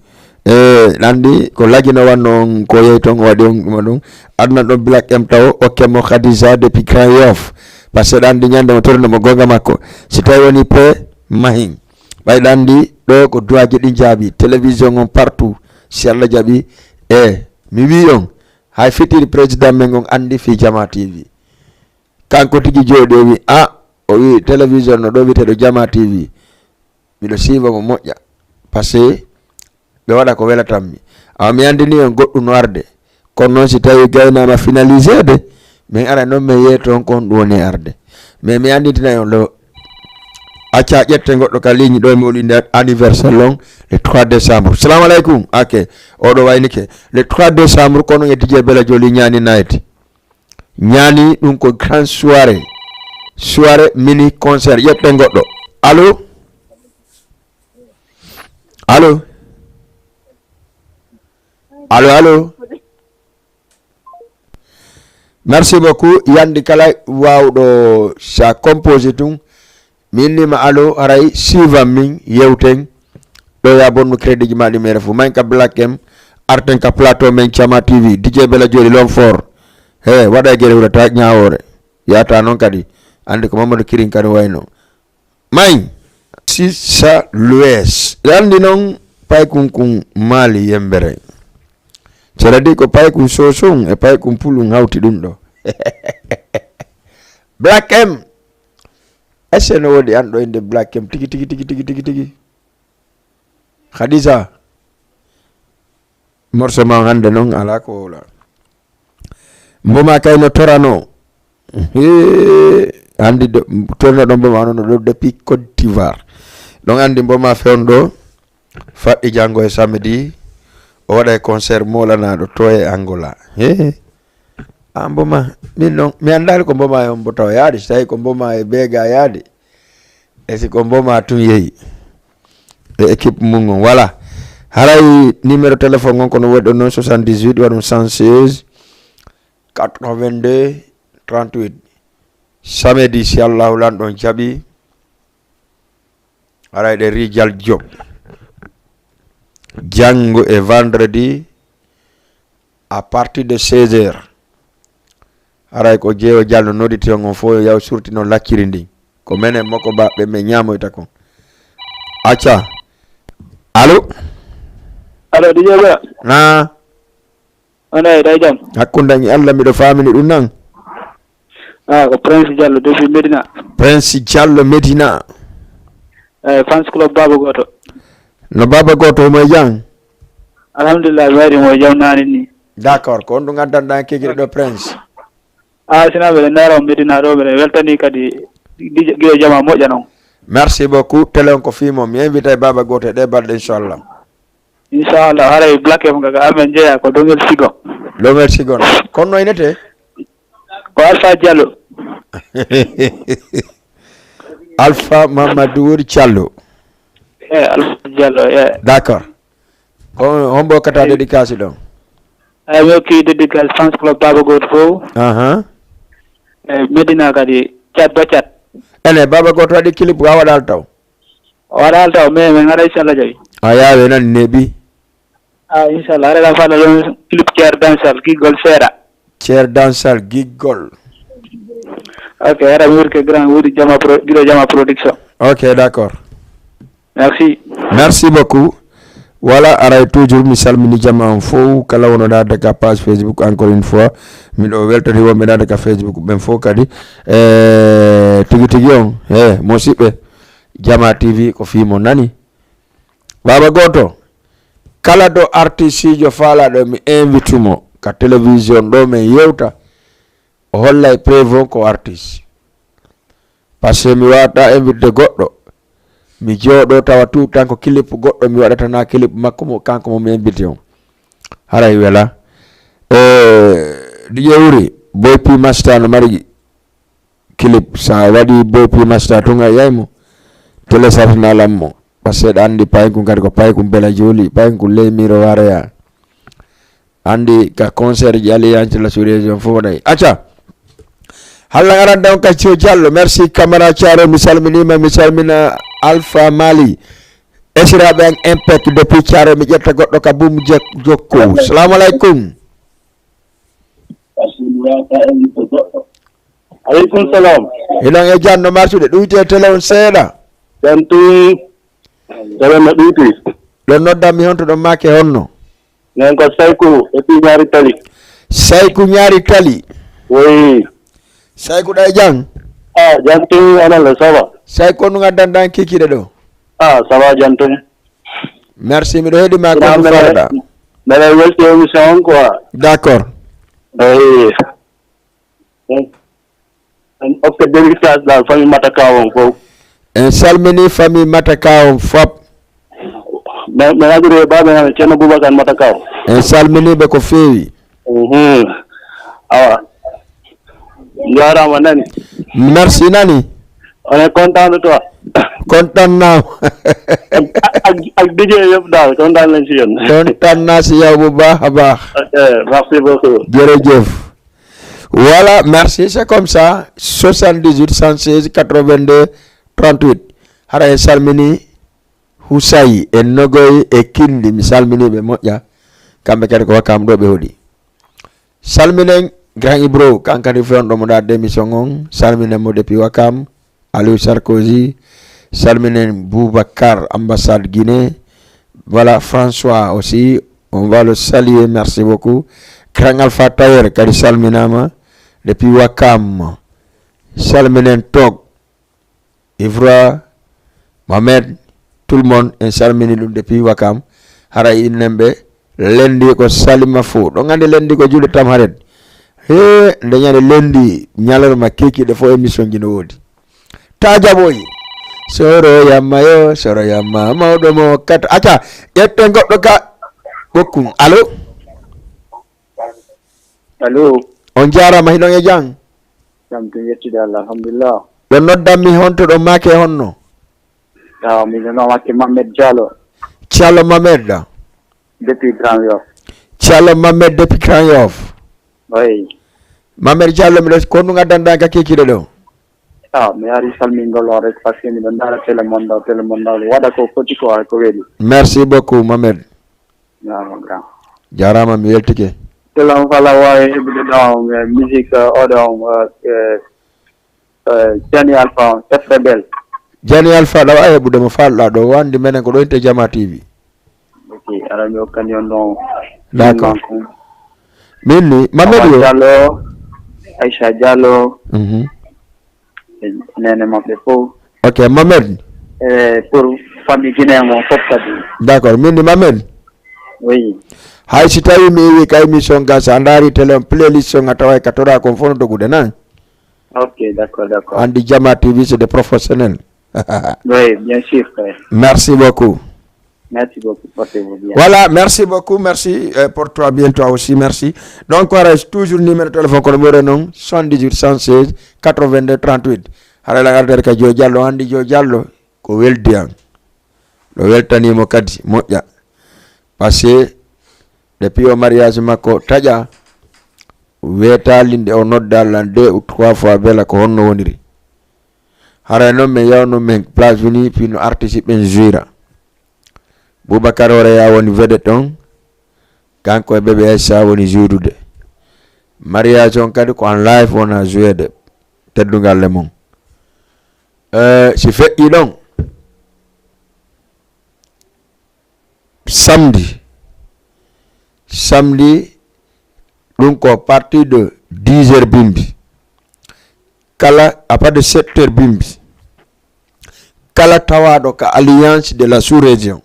Speaker 1: landi ko lagina wanno ko yeyton wadi on adna do Black M taw okke mo Khadija depuis Grand Yoff parce que dandi nyande mo torno mo gonga makko si tawi woni pe mahin bay dandi do ko duaje di jabi télévision on partout si Allah jabi mi wi on hay fitiri président men on andi fi Jama TV kanko tigi jodi wi o wi télévision no do wite do Jama TV mi do siva mo moƴƴa parce que be wada ko welatam mi andini on goddu no arde kono non si tawi gaynama finaliser de mais ara non me yeton kon woni arde mais mi anditina on lo acca ƴette goddo ka ligne do mi wolinde anniversaire long le 3 décembre assalamu alaikum ok odo waynike le 3 décembre kono e DJ Bella Joli ñani night ñani dum ko grand soirée mini concert ƴette goddo allo merci beaucoup yandi kala wawdo sa composé tum minima allo aray suivant min yewten do ya bonno crédit ji madi mere fu manka Black M arten ka plateau men Jama TV DJ Bella Joli lom fort wada gere wurata nyaawore yata non kadi andi ko Mamadou Kirin kadi wayno may si sa Louis yandi non pay kun mali yembere ceradi ko pay kun sosung e pay kun pulun hawti dum do Black M ese no wodi ando inde Black M tigi Khadija morso ma hande non ala ko la mboma kay no torano andi torno do mboma non do depuis Côte d'Ivoire donc andi mboma fewndo faddi jango e samedi o wada concert molana do to e Angola mboma min non mi andal ko mboma e mboto yaadi tay ko mboma e bega yaadi e si ko mboma tun yeyi e équipe mungon voilà haray numéro téléphone gon ko no woddo non 78 wadum 116 82 38 samedi si Allah lan don jabi haray de Rijal Job jango et vendredi à partir de 16h aray ko jeewo jalno noditi on fo yaw surti non lakkiri ndi ko menen mako babbe me nyaamoyta kon acca allo
Speaker 6: DJ Bella
Speaker 1: na
Speaker 6: ana day jam
Speaker 1: hakkunde ngi Allah mi do famini dum nan
Speaker 6: ko Prince Diallo depuis Medina fans club Baba Goto
Speaker 1: no Baba Goto mo jang
Speaker 6: alhamdulillah wari mo jam nani ni
Speaker 1: d'accord ko ndu gaddanɗa kekiri ɗo Prince
Speaker 6: sina ɓe ndaro Medina ɗo ɓe weltani kadi giɗo jama moƴƴa noon
Speaker 1: merci beaucoup télé on ko fimo mi invité Baba Goto ɗe balɗe inchallah
Speaker 6: haray Black M gaga amen jeeya ko Lomel Sigon
Speaker 1: kono noynete
Speaker 6: ko Alpha Diallo
Speaker 1: Alpha Mamadou Diallo
Speaker 6: Alpha Diallo
Speaker 1: d'accord ko hombo kata dédicace ɗon
Speaker 6: mi hokki dédicace fans club Baba Goto fof Medina kadi cat ba cat
Speaker 1: ene Baba Goto waɗi clip ga waɗal taw
Speaker 6: mais min gaɗa inchallah jawi
Speaker 1: a yawe nan nebi
Speaker 6: inchallah aɗa fala ɗon clip Cher Dansal giggol seeɗa
Speaker 1: Cher Dansal giggol
Speaker 6: ok ara mi wurke grand wuri giɗo Jama production
Speaker 1: ok d'accord
Speaker 6: merci
Speaker 1: beaucoup voilà aray toujours mi salmini jama on fo kala wono da ka page Facebook encore une fois mi do weltati wonɓe da ka Facebook ɓen fo kadi tigi on mosiɓe Jama TV ko fimo nani Baba Goto kala do artiste jo fala do mi invite mo ka télévision do men yewta o hollay prévon ko artiste parce que mi wata invite goddo mi jooɗo tawa tout tan ko clip goɗɗo mi waɗatana clip makko mo kanko mo mi invité on haray wela DJ Wuri Boy P Master no mari clip sa wadi Boy P Master tunga yaymo télécharge na lammo parce que andi pay ko ngari ko pay ko bela joli pay ko le miro warea andi ka concert ji alliance la sous région fo day acha halla ngaran daw ka cio Diallo merci camera Thiaro misalmina Alpha Mali esiraɓe en impact depuis Thiaro mi ƴetta goɗɗo ka bum jokko assalamu aleykum
Speaker 8: aleykum salam
Speaker 1: hilon e janno marsude ɗuyte télé on seeɗa
Speaker 8: jantu télé no ɗuyti
Speaker 1: ɗo noddammi honto ɗon make honno
Speaker 8: nen ko sayku e pi ñaari tali
Speaker 1: sayku ñaari tali
Speaker 8: oui
Speaker 1: sayku ɗa e jang
Speaker 8: jantu anala sava
Speaker 1: sayku on gaddanɗan kikiɗe ɗo
Speaker 8: sava jantu
Speaker 1: merci miɗo heeɗima ko farɗa
Speaker 8: mbeɗa welti émission on quoi
Speaker 1: d'accord
Speaker 8: oui en offre délicat dal famille mataka on fof
Speaker 1: en salmini famille mataka on fop
Speaker 8: mais adure baɓe han ceerno boubacar mataka o
Speaker 1: en salminiɓe ko feewi
Speaker 8: awa jarama nani
Speaker 1: merci nani
Speaker 8: on est content de toi
Speaker 1: content nam
Speaker 8: ak DJ yëpp daal content lañ si yéen
Speaker 1: content naa si yow bu baax a baax
Speaker 8: merci beaucoup
Speaker 1: jërëjëf voilà merci c'est comme ça 78 116 82 38 hara e salmini Husayi e Nogoy e Kindi mi salmini ɓe moƴƴa kamɓe kadi ko wakkam ɗo ɓe hoɗi salminen grand Ibro kankadi fewonɗo mo ɗa démission on salminen mo depuis Wakam Aliou Sarkozy salminen Boubacar ambassade Guinée voilà François aussi on va le saluer merci beaucoup grand Alpha Tayer kadi salminama depuis Wakam salminen Tog Ivra Mohamed tout le monde en salmini ɗum depuis Wakam hara innemɓe lendi ko salima fo ɗo gandi lendi ko juuɗe tam haret he ndeñade lendi ñalarma kekiɗe fo émission ji no woodi ta jaɓoyi soro yamma mawɗo mo kata acca ƴetten goɗɗo ka ɓokkum allo on jarama hiɗon e jang
Speaker 8: jam to yettude Allah alhamdulillah
Speaker 1: ɗo noddanmi honto ɗo make honno
Speaker 8: miɗo nomake Mamed
Speaker 1: Thiallo Mamed
Speaker 8: depuis Grand Yoff
Speaker 1: Thiallo Mamed depuis Grand Yoff
Speaker 8: oui
Speaker 1: Mamed Thiallo miɗo ko ɗum gaddanɗa ka kekiɗe ɗo
Speaker 8: mi ari salmingol o rek par ce que miɗo dara télémondaw waɗa ko foti ko ko weeli
Speaker 1: merci beaucoup Mamed
Speaker 8: grand
Speaker 1: jarama mi weltike
Speaker 8: telam fala wawi heɓude ɗon musique oɗon Jani Alpha Chef Rebel
Speaker 1: Jani Alpha ɗawa heɓude mo falɗa ɗo wandi menen ko ɗo inte Jama TV
Speaker 8: ok ara mi hokkani on ɗon
Speaker 1: d'accord min ni Mamed yo
Speaker 8: Diallo Aïcha Diallo nene maɓɓe fof
Speaker 1: ok Mamed
Speaker 8: pour famille guinéen mon fof kadi
Speaker 1: d'accord min ni Mamed
Speaker 8: oui
Speaker 1: hay si tawi mi wi ka émission ga sa ndaari télé on playlist on a tawa ka toɗa kon fof no dogude nan
Speaker 8: ok d'accord
Speaker 1: andi Jama TV c'est des professionnels
Speaker 8: oui bien sûr frère
Speaker 1: merci beaucoup
Speaker 8: portez-vous bien
Speaker 1: voilà merci beaucoup merci pour toi bien toi aussi merci donc voilà toujours numéro téléphone ko numéro non 78 116 82 38 hara la garder ka Jo Diallo andi Jo Diallo ko weldi an do weltanimo kadi moƴƴa parce que depuis o mariage makko taƴa wetalinde o nodda lan 2 ou 3 fois bela ko honno woniri hara non men yawno men place vini puis no artiste ben jura Boubacar Oreya woni vedette on kanko e bébé Aïssa woni juudude mariage on kadi ko en live wona jouede teddugal le mum si feƴƴi ɗon samedi ɗum ko partir de 10h bimbi kala à part de 7h bimbi kala tawaɗo ka alliance de la sous-région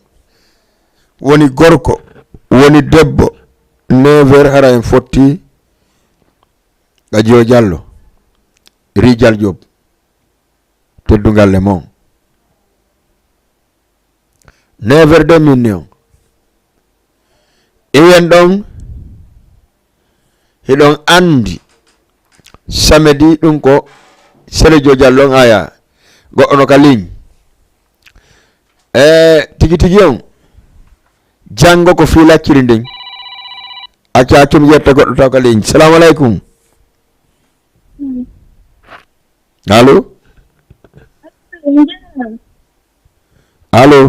Speaker 1: woni gorko woni debbo 9h hara en fotti ga Jo Diallo Rijal Diop teddugal le mon 9h de minni on eyen ɗon hiɗon andi samedi ɗum ko Selejo Diallo aya goɗɗo no ka ligne tigi tigi on jango ko fi lakkiri ndin acca accum yetta goɗɗo taw ka ligne. Salamu aleykum. Allo allo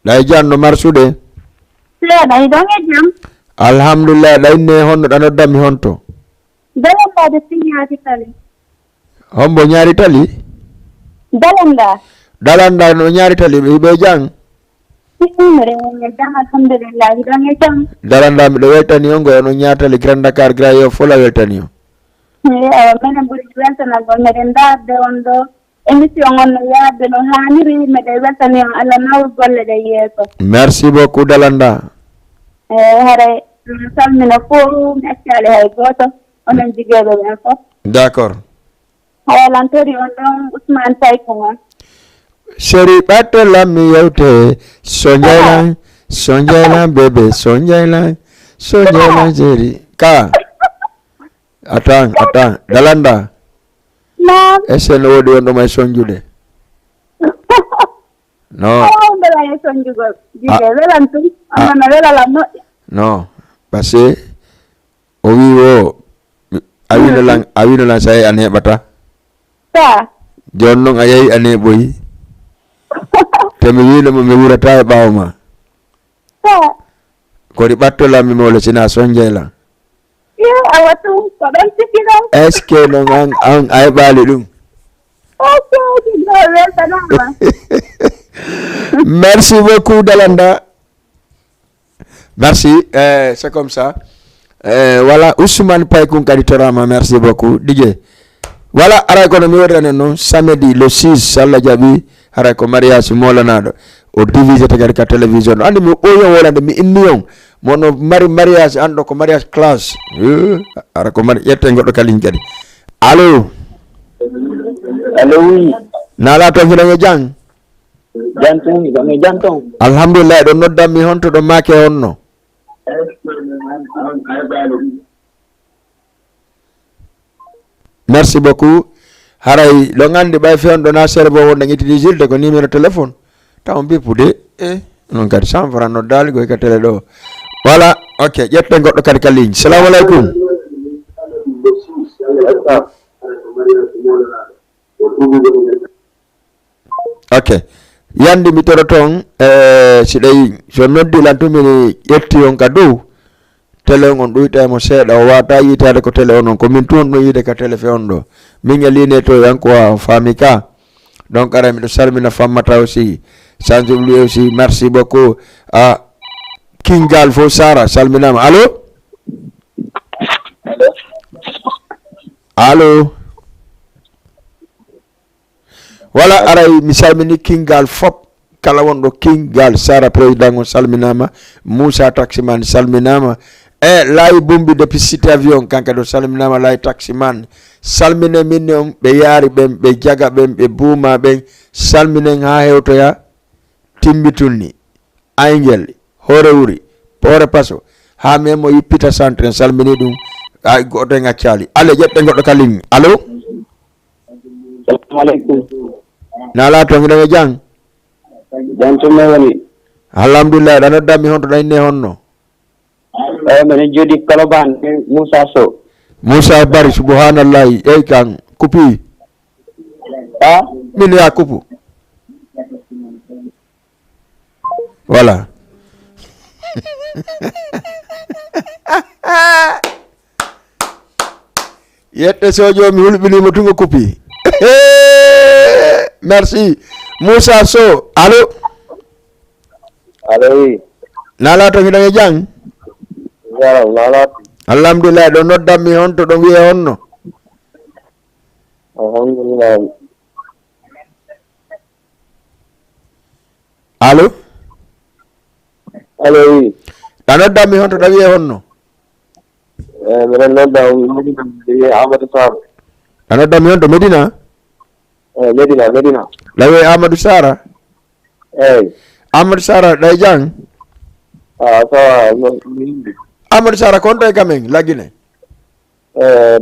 Speaker 1: ɗay janno marsude alhamdulillah ɗayne honno ɗa noddami honto hombo ñaari tali dalanda no ñaari tali ɓe jang dalanda miɗo weltani on goye no ñaatali Grand Dakar Grand Yoff fola weltani o
Speaker 3: minen ɓuri weltanagol meɗen darde on ɗo émission on no yaadde no haaniri meɗe weltani on Allah naw golle ɗe yeeso.
Speaker 1: Merci beaucoup dalanda
Speaker 3: hare salmina fof mi accali hay goto onon jigeɓe ɓen fof.
Speaker 1: D'accord
Speaker 3: haya lantori on ɗon Ousmane Tayko on
Speaker 1: Seri ɓattolam mi yewte sonjaylan bébé sonjaylan seri ka attends dalanda est-ce que no woodi wonɗo may sonjude non non parce que o wi o a wino lan sa yehi an heɓata joni noon a yehi an heɓoyi te mi winoma mi wurata e ɓaawo ma koɗi ɓattolammi mole sina sonjaylan est ce que non an a heɓali ɗum merci beaucoup dalanda merci c'est comme ça voilà Ousmane Paykun kadi torama merci beaucoup DJ voilà aray kono mi wodani noon samedi le 6 Allah jaaɓi haray ko mariage molanaɗo o divisé tagari ka télévision ɗo andi mi ɓoyo wolande mi inni on mono mari mariage anɗo ko mariage classe ara ko mari ƴette goɗɗo kaliñ kadi allo
Speaker 8: oui
Speaker 1: nala to hiɗange jang
Speaker 8: janton
Speaker 1: alhamdulillah ɗo noddanmi honto ɗo make honno merci beaucoup haray ɗo gandi ɓay fewno na serbo wonde utilisirde ko numéro téléphone taw bippude non kadi 100 francs noddali goy ka télé ɗo voilà ok ƴette goɗɗo kadi ka ligne. Salamu aleykum. ok yandi mi toro toon si ɗayi so noddilan tumini ƴetti on ka dow télé on ɗuytamo seeɗa o wata yitade ko télé on on ko min tun ɗo yiide ka télé fe on ɗo min e line to yanko a faami ka donc ara miɗo salmina fammata aussi sans oublier aussi merci beaucoup a kingal fo Sara salminama allo allo voilà aray mi salmini kingal fop kala wonɗo kingal Sara président o salminama Moussa taximan salminama laayi bumbi depuis cité avion kanka ɗo salminama laayi taximan salmine min on ɓe yaari ɓen ɓe jaga ɓen ɓe buuma ɓen salminen ha hewtoya timbitunni Angel hoore wuri poore paso ha memo yippita centre en salmini ɗum ay goto en accali ale ƴette goɗɗo ka ligne allo
Speaker 8: assalamu aleykum
Speaker 1: nala to hiɗange jang
Speaker 8: jantume woni
Speaker 1: alhamdulillah ɗa noddanmi honto ɗayne honno
Speaker 8: minen jooɗi Colobane Moussa Sow
Speaker 1: Moussa Bari subhanallahi ey kan kupi min ya kupu voilà yette sojo mi hulɓinimo tungo kupi merci Moussa Sow allo
Speaker 8: oui
Speaker 1: nala to hiɗange jang alhamdulillah ɗo noddanmi honto ɗo wiye honno
Speaker 8: alhamdulillah
Speaker 1: allo
Speaker 8: oui
Speaker 1: ɗa noddanmi honto ɗo wiye honno
Speaker 8: minen nodda Amadou Sara
Speaker 1: ɗa noddanmi honto Medina
Speaker 8: Medina
Speaker 1: lawe Amadou Sara
Speaker 8: eyyi
Speaker 1: Amadou Sara ɗay jang
Speaker 8: sawa
Speaker 1: Amadou Sara konto e kamen lagine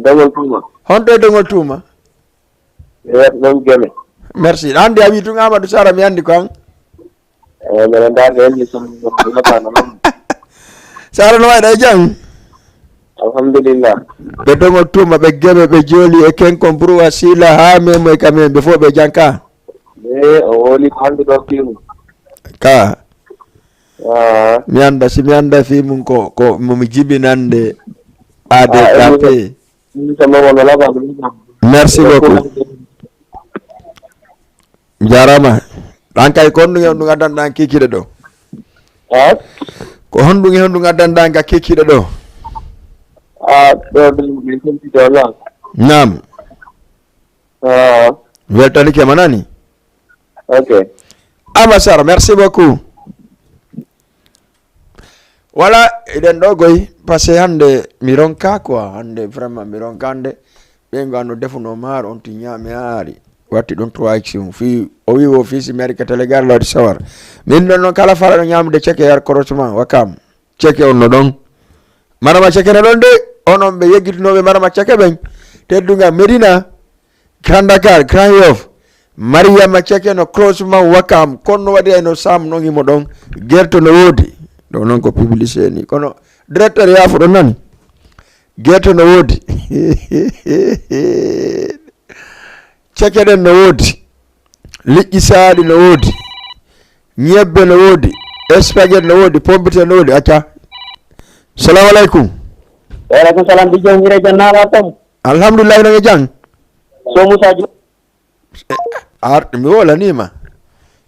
Speaker 8: dogol tuma
Speaker 1: honto e dongol tuma
Speaker 8: non geme
Speaker 1: merci andi a wi tun Amadou Sara mi andi ko an
Speaker 8: men da ne som
Speaker 1: Sara no waɗa e jam
Speaker 8: alhamdulillah
Speaker 1: ɓe dongol tuma ɓe geme ɓe jooli e kenkon pour wasila ha memo e kamen ɓe fof ɓe janka
Speaker 8: o woli hande do timu
Speaker 1: ka mi anda si mi anda fi mum ko momi jibinande ADP merci beaucoup jarama an kay ko honɗum gaddanɗa kikiɗe ɗo ko honɗum gaddanɗa ga kikiɗe ɗo nam weltanike manani
Speaker 8: ok
Speaker 1: Amasar merci beaucoup voilà eɗen ɗo goy par ce que hande mi ronka quoi hande vraiment mi ronka hande ɓe gano defuno maaro on ti ñaami haari watti ɗon 3 action fi o wi o fils amérique télégal lawde sawar min ɗon noon kala faraɗo ñamde ceke yar corosement wakam ceke on no ɗon marama ceke ne ɗon de onon ɓe yeggitinoɓe marama ceke ɓen tedduga Medina Grand Dakar Grand Yoff Mariama ceke no croisement wakam konno waɗi ayno sam non himo ɗon guerte no woodi ɗo noon ko publicité ni kono directeur yaafo ɗon nani guerte no woodi ceke ɗen no woodi liƴƴi saaɗi no woodi ñebbe no woodi espaguette no woodi pompite no woodi acca salamu aleykum
Speaker 8: waaleykum salam di jom ñire jannaɗa tom
Speaker 1: alhamdoulillahi no e jang
Speaker 8: so Moussa Diop
Speaker 1: arɗe mi wolanima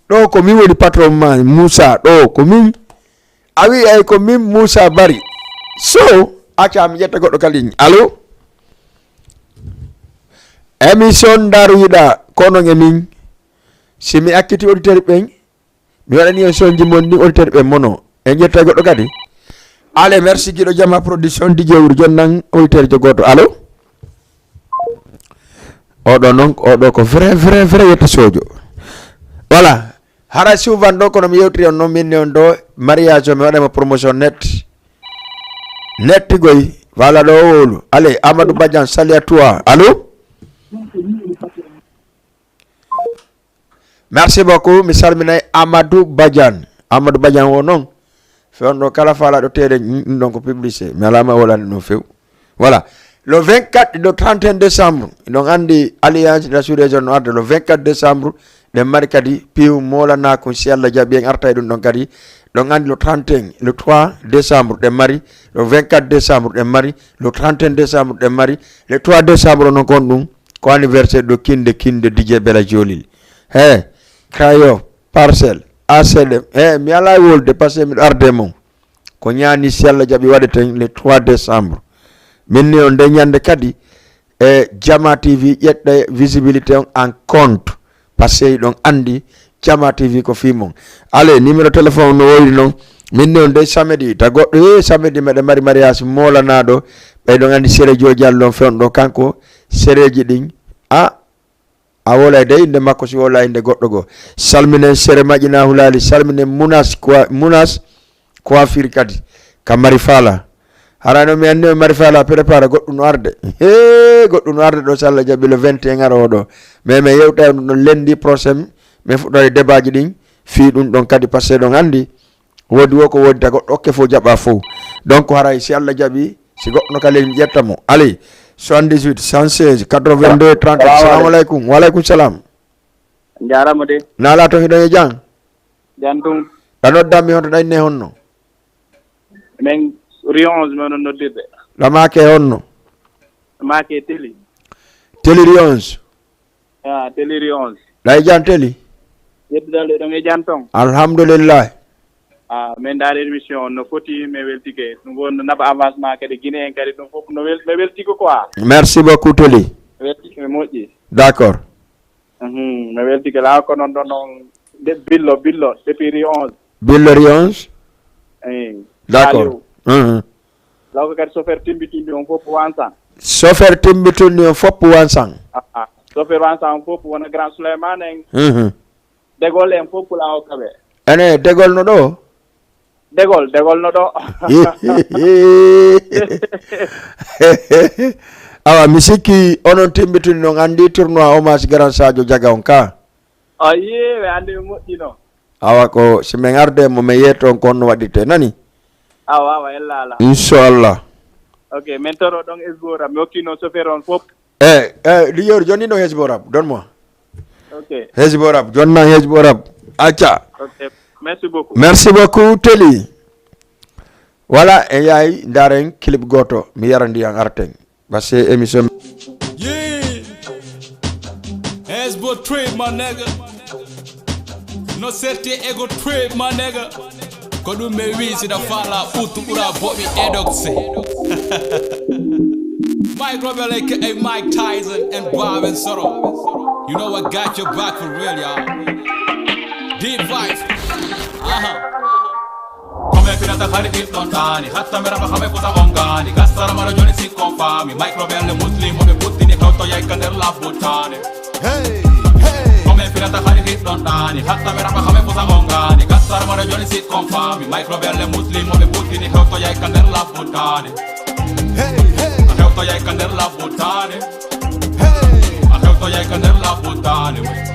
Speaker 1: ɗo ko min woni patron ma Moussa ɗo ko min a wi ay ko min Moussa Bari so acca mi ƴetta goɗɗo kaliñ allo émission daru yiɗa kono e min si mi akkiti auditeur ɓen mi waɗani émission ji mon ni auditeur ɓen mono en ƴetta goɗɗo kadi ale merci giɗo jama production DJ Wuri jonnan auditeur jo goto allo oɗo noon oɗo ko vrai yetta sojo voilà hara souvent ɗo kono mi yewtiri on noon minne on ɗo mariage o mi waɗama promotion net goy voilà ɗo wolu allez Amadou Badian salut à toi allo merci beaucoup mi salminay Amadou Badian o noon fewn ɗo kala faalaɗo teede ɗum ɗon ko publicité mi alama wolande ɗum few voilà le 24 le 31 décembre ɗon andi alliance de la sous-région no arde le 24 décembre ɗen mari kadi piw molana ko si Allah jaaɓi en arta e ɗum ɗon kadi ɗon andi le 31 le 3 décembre ɗen mari le 24 décembre ɗen mari le 31 décembre ɗen mari le 3 décembre noon kon ɗum ko anniversaire ɗo kinde DJ Bella Jolil he Krayo Parcelles ACLM mi ala wolde par ce que miɗo arde mum ko ñaani si Allah jaaɓi waɗeten le 3 décembre minni on nde ñande kadi Jama TV ƴetta visibilité on en compte par ce que ɗon andi Jama TV ko fimon ale numéro téléphone no woyri noon minni on nde samedi ta goɗɗo samedi meɗe mari mariage molanaɗo ɓeyɗon andi séréji diallo on fewno ɗo kanko séréji ɗin a wola de inde makko si wola inde goɗɗo goo salminen sére maƴina hulali salminen Mounas coiffure kadi ka mari fala harano mi anni mari fala prépare goɗɗum no arde goɗɗum no arde ɗo so Allah jaaɓi le 21 ara oɗo mais mi yewta ɗum ɗon lendi prochaine mi fuɗɗo e débat ji ɗin fi ɗum ɗon kadi par ce que ɗon andi woodi wo ko woodi ta goɗɗo okke fof jaɓa fof donc haray si Allah jaaɓi si goɗɗo no kali mi ƴettamo allez 78 116 82 30 assalamu aleykum waleykum salam
Speaker 8: jarama de
Speaker 1: nala to hiɗon e jang
Speaker 8: jantum
Speaker 1: ɗanoddami honto ɗanne honno
Speaker 8: men Rion men noddirde
Speaker 1: ɗamake honno
Speaker 8: make teli
Speaker 1: Rions
Speaker 8: teli Rion
Speaker 1: ɗay jan teli
Speaker 8: yettudalde ɗon e janton
Speaker 1: alhamdulillah
Speaker 8: min daari émission no foti mi weltike ɗum won no naɓa avancement kadi guine en kadi ɗum fof no mi weltiko quoi
Speaker 1: merci beaucoup teli
Speaker 8: mi weltike mi moƴƴi
Speaker 1: d'accord
Speaker 8: mi weltike laa ko noon ɗon noon billo depuis Rion
Speaker 1: billo Rions d'accord
Speaker 8: law ko kadi chauffeur timbitindi on fof wansan
Speaker 1: chauffeur timbitindi on fof wansan
Speaker 8: chauffeur wansan on fof wona grand Souleymane en dégol en fof pulawo kaɓe
Speaker 1: ene dégol no ɗo
Speaker 8: degol no do
Speaker 1: awa misiki onon timbituni no andi tournoi hommage grand Sadio Diaga on ka
Speaker 8: ayi we andi moƴƴino
Speaker 1: awa ko si men arde mo me yeto kon no wadite nani
Speaker 8: awa ella
Speaker 1: inshallah
Speaker 8: ok men toro don esbora mi hokkino chauffeur on fop
Speaker 1: liyor joni no hesborab don moi
Speaker 8: ok
Speaker 1: hesborab jonna hesborab acha
Speaker 8: ok
Speaker 1: merci beaucoup Teli voilà e yaay ndaren clip goto mi yarandi an arten parce que émission
Speaker 9: Hesbo trade my nigga no certi ego trade my nigga ko dum me wiisi da fala futu ura bobi edoxe Mike Robel aka Mike Tyson and Bob and Soro you know I got your back for real y'all deep vibes come finata fare il lontani hatta mera ma come cosa ongani gassara ma ragioni si confami Mike Robel le muslim come puttini kauto yai kander la butane hey come finata fare il lontani hatta mera ma come cosa ongani gassara ma ragioni si confami Mike Robel le muslim come puttini kauto yai kander la butane hey kauto yai kander la butane hey kauto yai kander la butane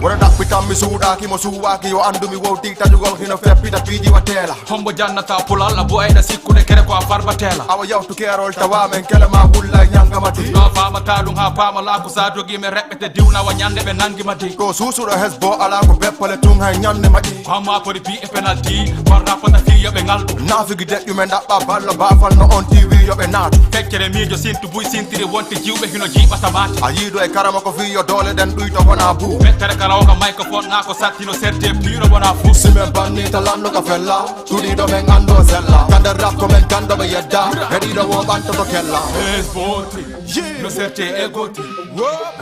Speaker 10: Wara dak pitam mi suda ki mo suwa ki yo andu mi woti tajugol hino feppita piji watela
Speaker 9: hombo jannata pulal la bo ayda sikkude kere ko farba tela
Speaker 10: awa yawtu kerol tawa men kele ma hulla nyanga mati
Speaker 9: no fama tadum ha pama la ko sa jogi me rebbete diwna wa nyande be nangi mati
Speaker 10: ko susuro hesbo ala ko beppale tung hay nyande mati
Speaker 9: fama ko bi e penalty ko rapota fi yobe ngaldo
Speaker 10: na figi det yu men dabba balla ba fal no on TV yobe naatu
Speaker 9: fekkere mijo sintu buy sintiri wonte jiwbe hino jiba tamati
Speaker 10: ayido e karama ko fi yo dole den duito wona bu
Speaker 9: fekkere kala o microphone na ko satino serte piro bona fu
Speaker 10: simen banni talando ka fella tudi do men ando zella kanda rap ko men kanda be yedda hedi do wo banto ko kella
Speaker 9: es botri no serte egoti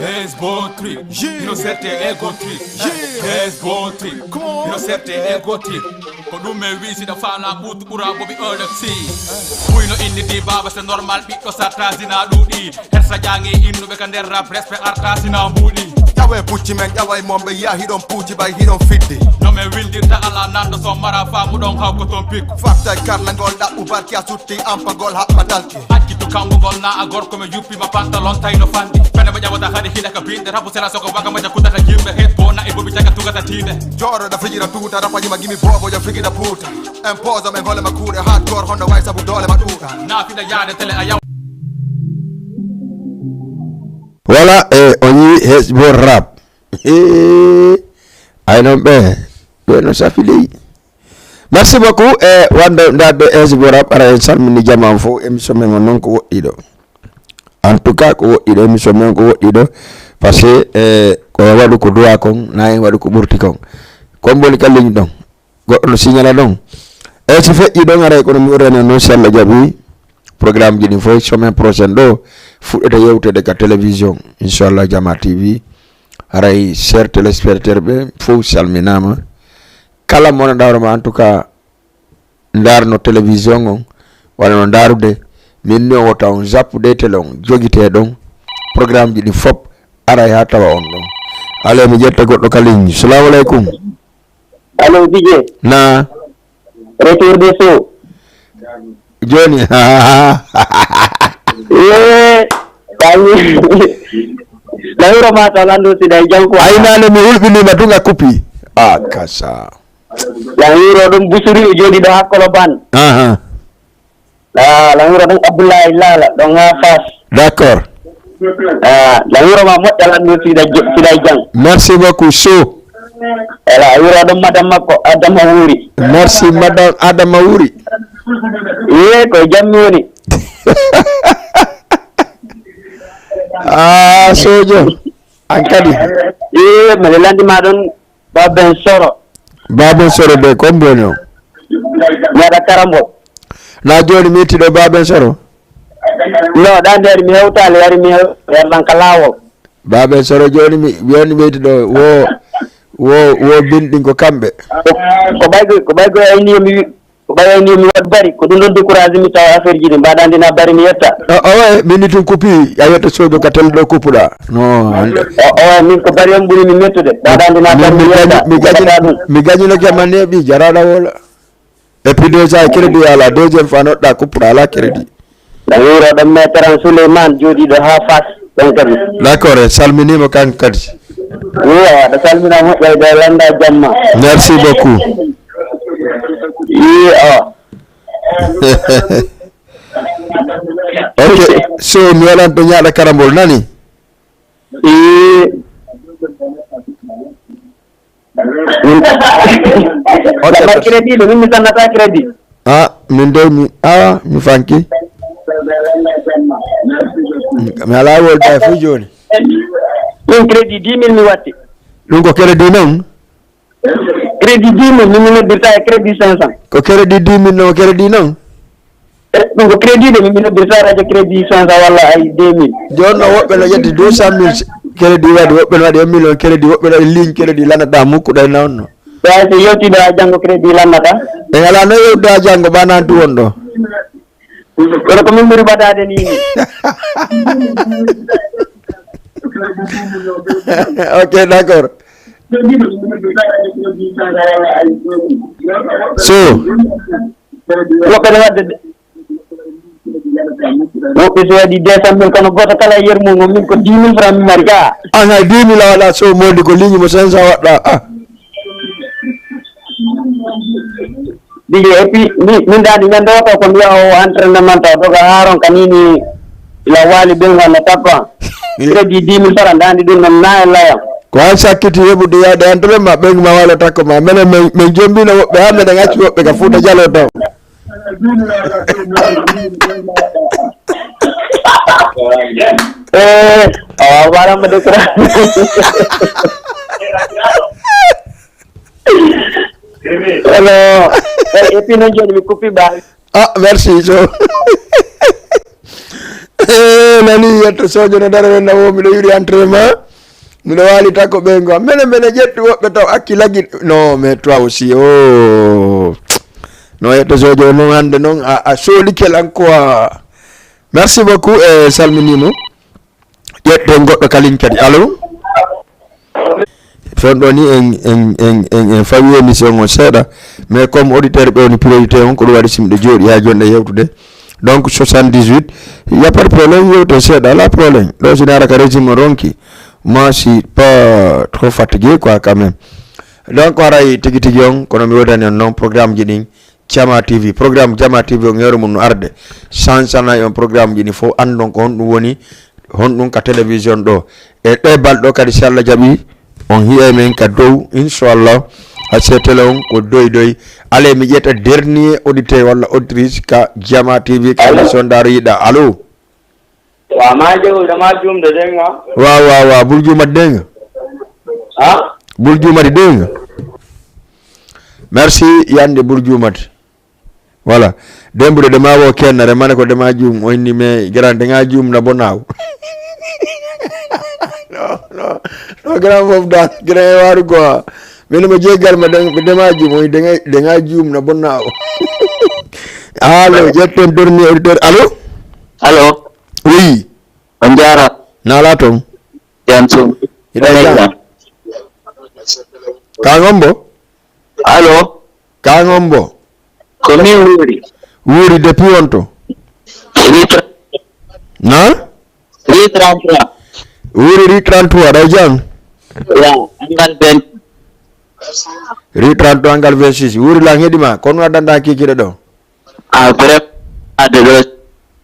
Speaker 9: es botri no serte egoti es botri no serte egoti ko dum me wisi da fana butu bura bobi odeksi kuino indi di baba se normal bitto satazina dudi hersa jangi innu be kander rap respect artasina budi
Speaker 10: yawe pucci men yawe mombe ya he don't pucci by he don't fiddi
Speaker 9: no me wildirta ala nando so mara famu don hawko ton pikku
Speaker 10: fatta karla gol da ubarki asutti ampa gol habba dalki
Speaker 9: akki to kambo gol na agor ko me yuppi ma pantalon tayno fandi fene ba jawata hade hida ka binde rabu sera soko waga ma jakuta ka jimbe het bona e bobi jaga tugata tinde
Speaker 10: joro da fijira tuta da paji magimi bobo ja figi da puta empoza me vole makure hardcore honda waisa bu dole maduka
Speaker 9: na fida yade tele ayaw
Speaker 1: voilà oni hesbo rap ay non be no safili merci beaucoup wanda ndade hesbo rap ara salmini jama fo émission men non ko wodido en tout cas ko wodido émission men ko wodido parce que ko wadu ko duwa kon nay wadu ko burti kon ko mboli kalliñ don goddo signala don si feƴƴi don ara ko mi urene non sella jabi programme jini fo semaine prochaine do fuɗɗata yewtede ka télévision inchallah Jama TV haray cher téléspectateur ɓe fof salminama kala mona dawrama en tout cas darno télévision on walla no darude min ni o wota on zappude télé on joguite ɗon programme ji ɗi fop aray ha tawa on ɗon ale mi ƴetta goɗɗo kaliñ salamu aleykum
Speaker 5: allo DJ
Speaker 1: na
Speaker 5: retour de show
Speaker 1: joni
Speaker 5: Lauro mata lando sida janko
Speaker 1: aynane mi hulɓinima tunga kuppi kasa
Speaker 5: Lauro dum busuri jodi do hakkolo ban Lauro dum Abdoulaye Lala do nga fas
Speaker 1: d'accord
Speaker 5: Lauro ma moƴƴa lando sida jang
Speaker 1: merci beaucoup so
Speaker 5: Lauro dum madame makko Adama Wuri
Speaker 1: merci madame Adama Wuri
Speaker 5: ko jammi woni
Speaker 1: sojo ankadi
Speaker 5: mele landi ma don Baben Soro
Speaker 1: de kombono
Speaker 5: nada karambo
Speaker 1: na joni mitido Baben Soro
Speaker 5: no da nder mi hewtale yari mi yerlan kalawo
Speaker 1: Baben Soro joni mi mitido wo bindin ko kambe
Speaker 5: ko baygo ayni mi ko bayani mi wad bari ko dum don décourager mi taw affaire ji mbaɗa na bari mi yetta
Speaker 1: minute kupi ayata sojo ka tel do kupuda no
Speaker 5: min ko bari am buri mi mettude mbaɗa na bari mi yetta
Speaker 1: mi gaji no ke manne bi jarada wala et puis déjà crédit à la deuxième fois notre da coupe la crédit
Speaker 5: da wuro ɗo meteran Souleymane jooɗiɗo ha Fass ɗon kadi
Speaker 1: d'accord salminima kan kadi
Speaker 5: oui aɗa salmina moƴƴayde landa jamma
Speaker 1: merci beaucoup ok so mi waɗan to ñaaɗa karambol nani
Speaker 5: oɗa crédit ɗo min mi sannata crédit
Speaker 1: min de mi fanki mi ala wolda fu joni
Speaker 5: ɗum crédit 10 000 mi watti
Speaker 1: ɗum ko crédit noon
Speaker 5: crédit 10 000 min noddirta e crédit 500
Speaker 1: ko crédit 10 000 no crédit noon
Speaker 5: ɗum ko crédit de min noddirta radio crédit 500 walla ay 2 000
Speaker 1: joni no woɓɓe no ƴetti 200 000 crédit waɗi woɓɓe no waɗi 1 million crédit woɓɓe no waɗi ligne crédit lannata mukkuɗa noon no
Speaker 5: ya so yewtiɗo ha janggo crédit lannata
Speaker 1: e ala no yewtude ha janggo ɓanantu won ɗo
Speaker 5: kono ko min ɓuri ɓadade ni
Speaker 1: ok d'accord so
Speaker 5: woɓɓe no wadde woɓɓe so waɗi 200 000 kono goto kala e yermum min ko 10 000 francs mi mari ka
Speaker 1: an hay 10 000 a waɗa so modi ko ligne mo 500 waɗɗa
Speaker 5: ɗiɗi et puis min dadi men ɗoto ko mbiya o entraînement taw toga haron kanini ila waali ɓengal no tappa crédit 10 000 francs dandi ɗum non na e layam
Speaker 1: ko han sakkiti heɓude yaade entraînement ɓengu ma wala takko ma minen min jombino woɓɓe ha meɗen acci woɓɓe ka Fouta Dialo taw
Speaker 5: waramba de kra hello et puis non joni mi coupi ba
Speaker 1: merci so nani yetto sojo no dara na wo miɗo yuri entraînement miɗo wali takko ɓengu am mene ƴetti woɓɓe taw akki laggi non mais toi aussi no yetto sojo noon hande noon a soolikel an quoi merci beaucoup e salminimo ƴette goɗɗo kalin kadi allo fen ɗo ni en fawi émission o seeɗa mais comme auditeur ɓe woni priorité on ko ɗum waɗi simɗe jooɗi ha jonɗe yewtude donc 78 y a pas de problème yewte seeɗa ala problème ɗo sina ara ka régime o ronki moi je suis pas trop fatigué quoi quand même donc haray tigi tigi on kono mi wodani on noon programme ji ɗin Jama TV programme Jama TV on heure mum no arde sansana on programme ji ɗi fof andon ko honɗum woni honɗum ka télévision ɗo e ɗe balɗo kadi si Allah jaaɓi on hiya men ka dow inchallah ha setele on ko doy ale mi ƴetta dernier auditeur walla auditrice ka Jama TV ka émission Daaro Yiɗɗa allo
Speaker 5: wa ma jewu dama jumde denga
Speaker 1: wa bul jumat denga bul jumati denga merci yande bul jumati voilà dembude dema wo kennare mane ko dema jum o inni me grande nga jum na bonaw no grand fof dan grand waru ko men mo jegal ma dema jum o de nga jum na bonaw allo jetten dormi auditeur allo oui
Speaker 5: on jara
Speaker 1: nala ton
Speaker 5: yanso
Speaker 1: ida ka ngombo
Speaker 5: allo
Speaker 1: ka ngombo
Speaker 5: ko mi wuri
Speaker 1: depuis onto na wuri 33 da jang
Speaker 5: ya angal ben
Speaker 1: ri 32 angal 26 wuri la ngedima kono adanda kikide do
Speaker 5: bref adelo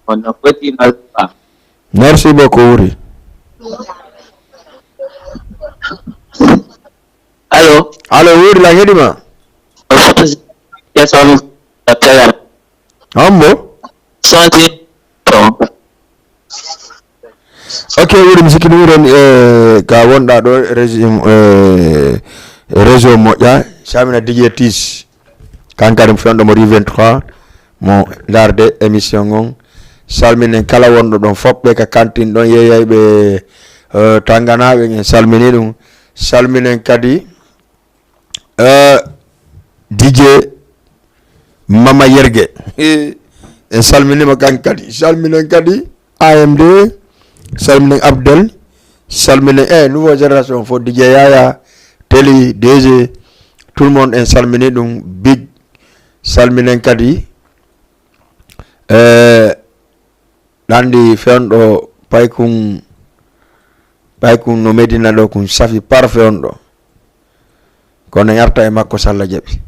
Speaker 5: on no poti malpa
Speaker 1: merci beaucoup wuri allo wuri la ngedima
Speaker 5: yes on tapaya
Speaker 1: ambo
Speaker 5: santi
Speaker 1: ok wuri mi sikki wuren ka wonɗa ɗo régime réseau moƴƴa samina DJ Tis kankadi mo fewndo mo ri 23 mo darde émission on salminen kala wonɗo ɗon foɓɓe ka cantine ɗon yeyayɓe tanganaɓe en salmini ɗum salminen kadi DJ Mama Yergue en salminima kan kadi salminen kadi AMD salminen Abdel salminen nouveau génération fo DJ Yaya Télé DG tout le monde en salmini ɗum Big salminen kadi landi fewndo paykun no Medina do kun safi parfait on do kono yarta e makko salla jabi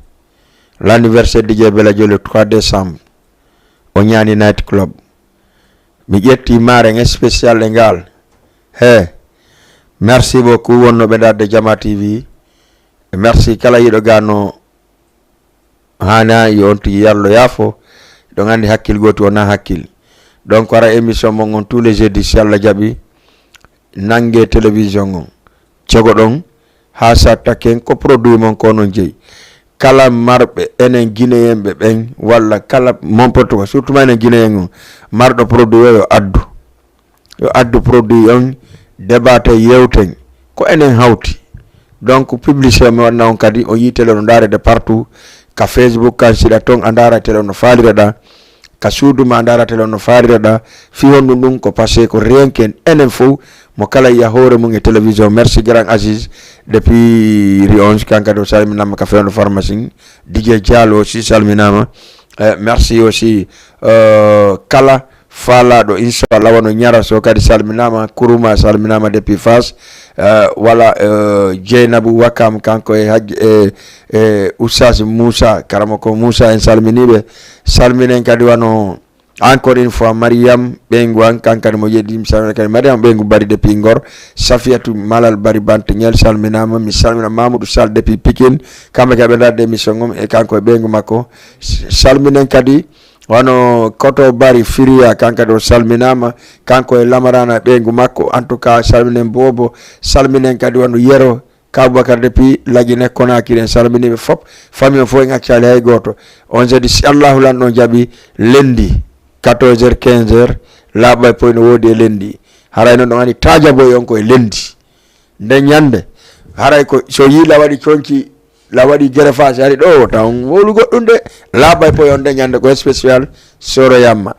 Speaker 1: l'anniversaire DJ Beladio le 3 décembre o ñani night club mi ƴetti mare spécial ngal merci beaucoup wonno be darde Jama TV merci kala yido gano hana yonti yallo yafo do ngandi hakkil goti wona hakkil donc ara émission mo ngon tous les jeudis si Allah jabi nangue télévision ngon cego don ha sa taken ko produit mon ko non jeyi kala marbe enen guinéen ben walla kala mon porto surtout enen guinéen mardo produit yo addu produit on débatté yewten ko enen hawti donc publicité mo wanna on kadi o yitele no dare de partout ka Facebook ka sida ton andara tele no falirada ka suudu ma andara tele no falirada fi hondu dum ko passé ko renken enen fo mo kala ya hore mo ngi télévision merci grand Aziz depuis Ri11 kanka do salminama ka fendo pharmacie DJ Diallo aussi salminama merci aussi kala fala do inshallah wono nyara so kadi salminama kuruma salminama depuis Fas wala Jeinabu Wakam kanko e Oustaz Moussa Karamoko Moussa en salminibe salminen kadi wano encore une fois Mariam Bengu kankani mo yedim salmina Mariam Bengu bari depuis Ngor Safiatou Malal bari Bantingel salminama mi salmina Mamadou Sall depuis Pikine kambe ka be dar de mission ngom e kanko Bengu makko salminen kadi wano koto bari Firia kanka do salminama kanko e lamarana Bengu makko en tout cas salminen bobo salminen kadi wano yero Kaboubacar depuis lagine Konakri en salminibe fop famille fo en accali hay goto on jedi si Allahu lan no jabi lendi 14h 15h laabay poyno wodi lendi haray non ngani taja boy on ko lendi nde nyande haray ko so yi la wadi conci la wadi gerefa sari do tan wolu goddunde laabay poy on de nyande ko spécial soro yamma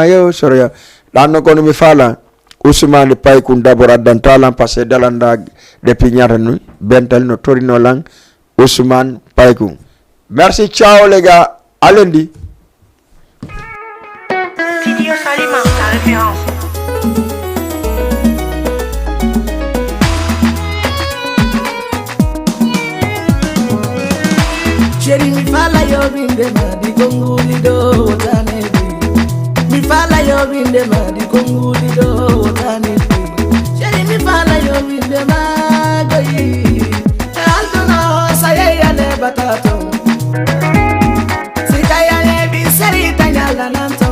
Speaker 1: yo soro ya danno ko mi fala Ousmane Paykun d'abord addantalan passé dalanda depuis nyata nu bental no torino lang Ousmane Paykun merci ciao les gars à lundi.
Speaker 11: Studio Salima, la référence.
Speaker 12: Chéri mi fala yo binde ma di konguli do tanebi. Mi fala yo binde ma di konguli do tanebi. Chéri mi fala yo binde ma goyi. Alto no saye ya ne batato. Sikaya ne bi seri tanyala nanto.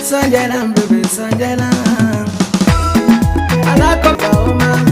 Speaker 12: Sanjaylan, baby, Sanjaylan. Alakopa, oh man.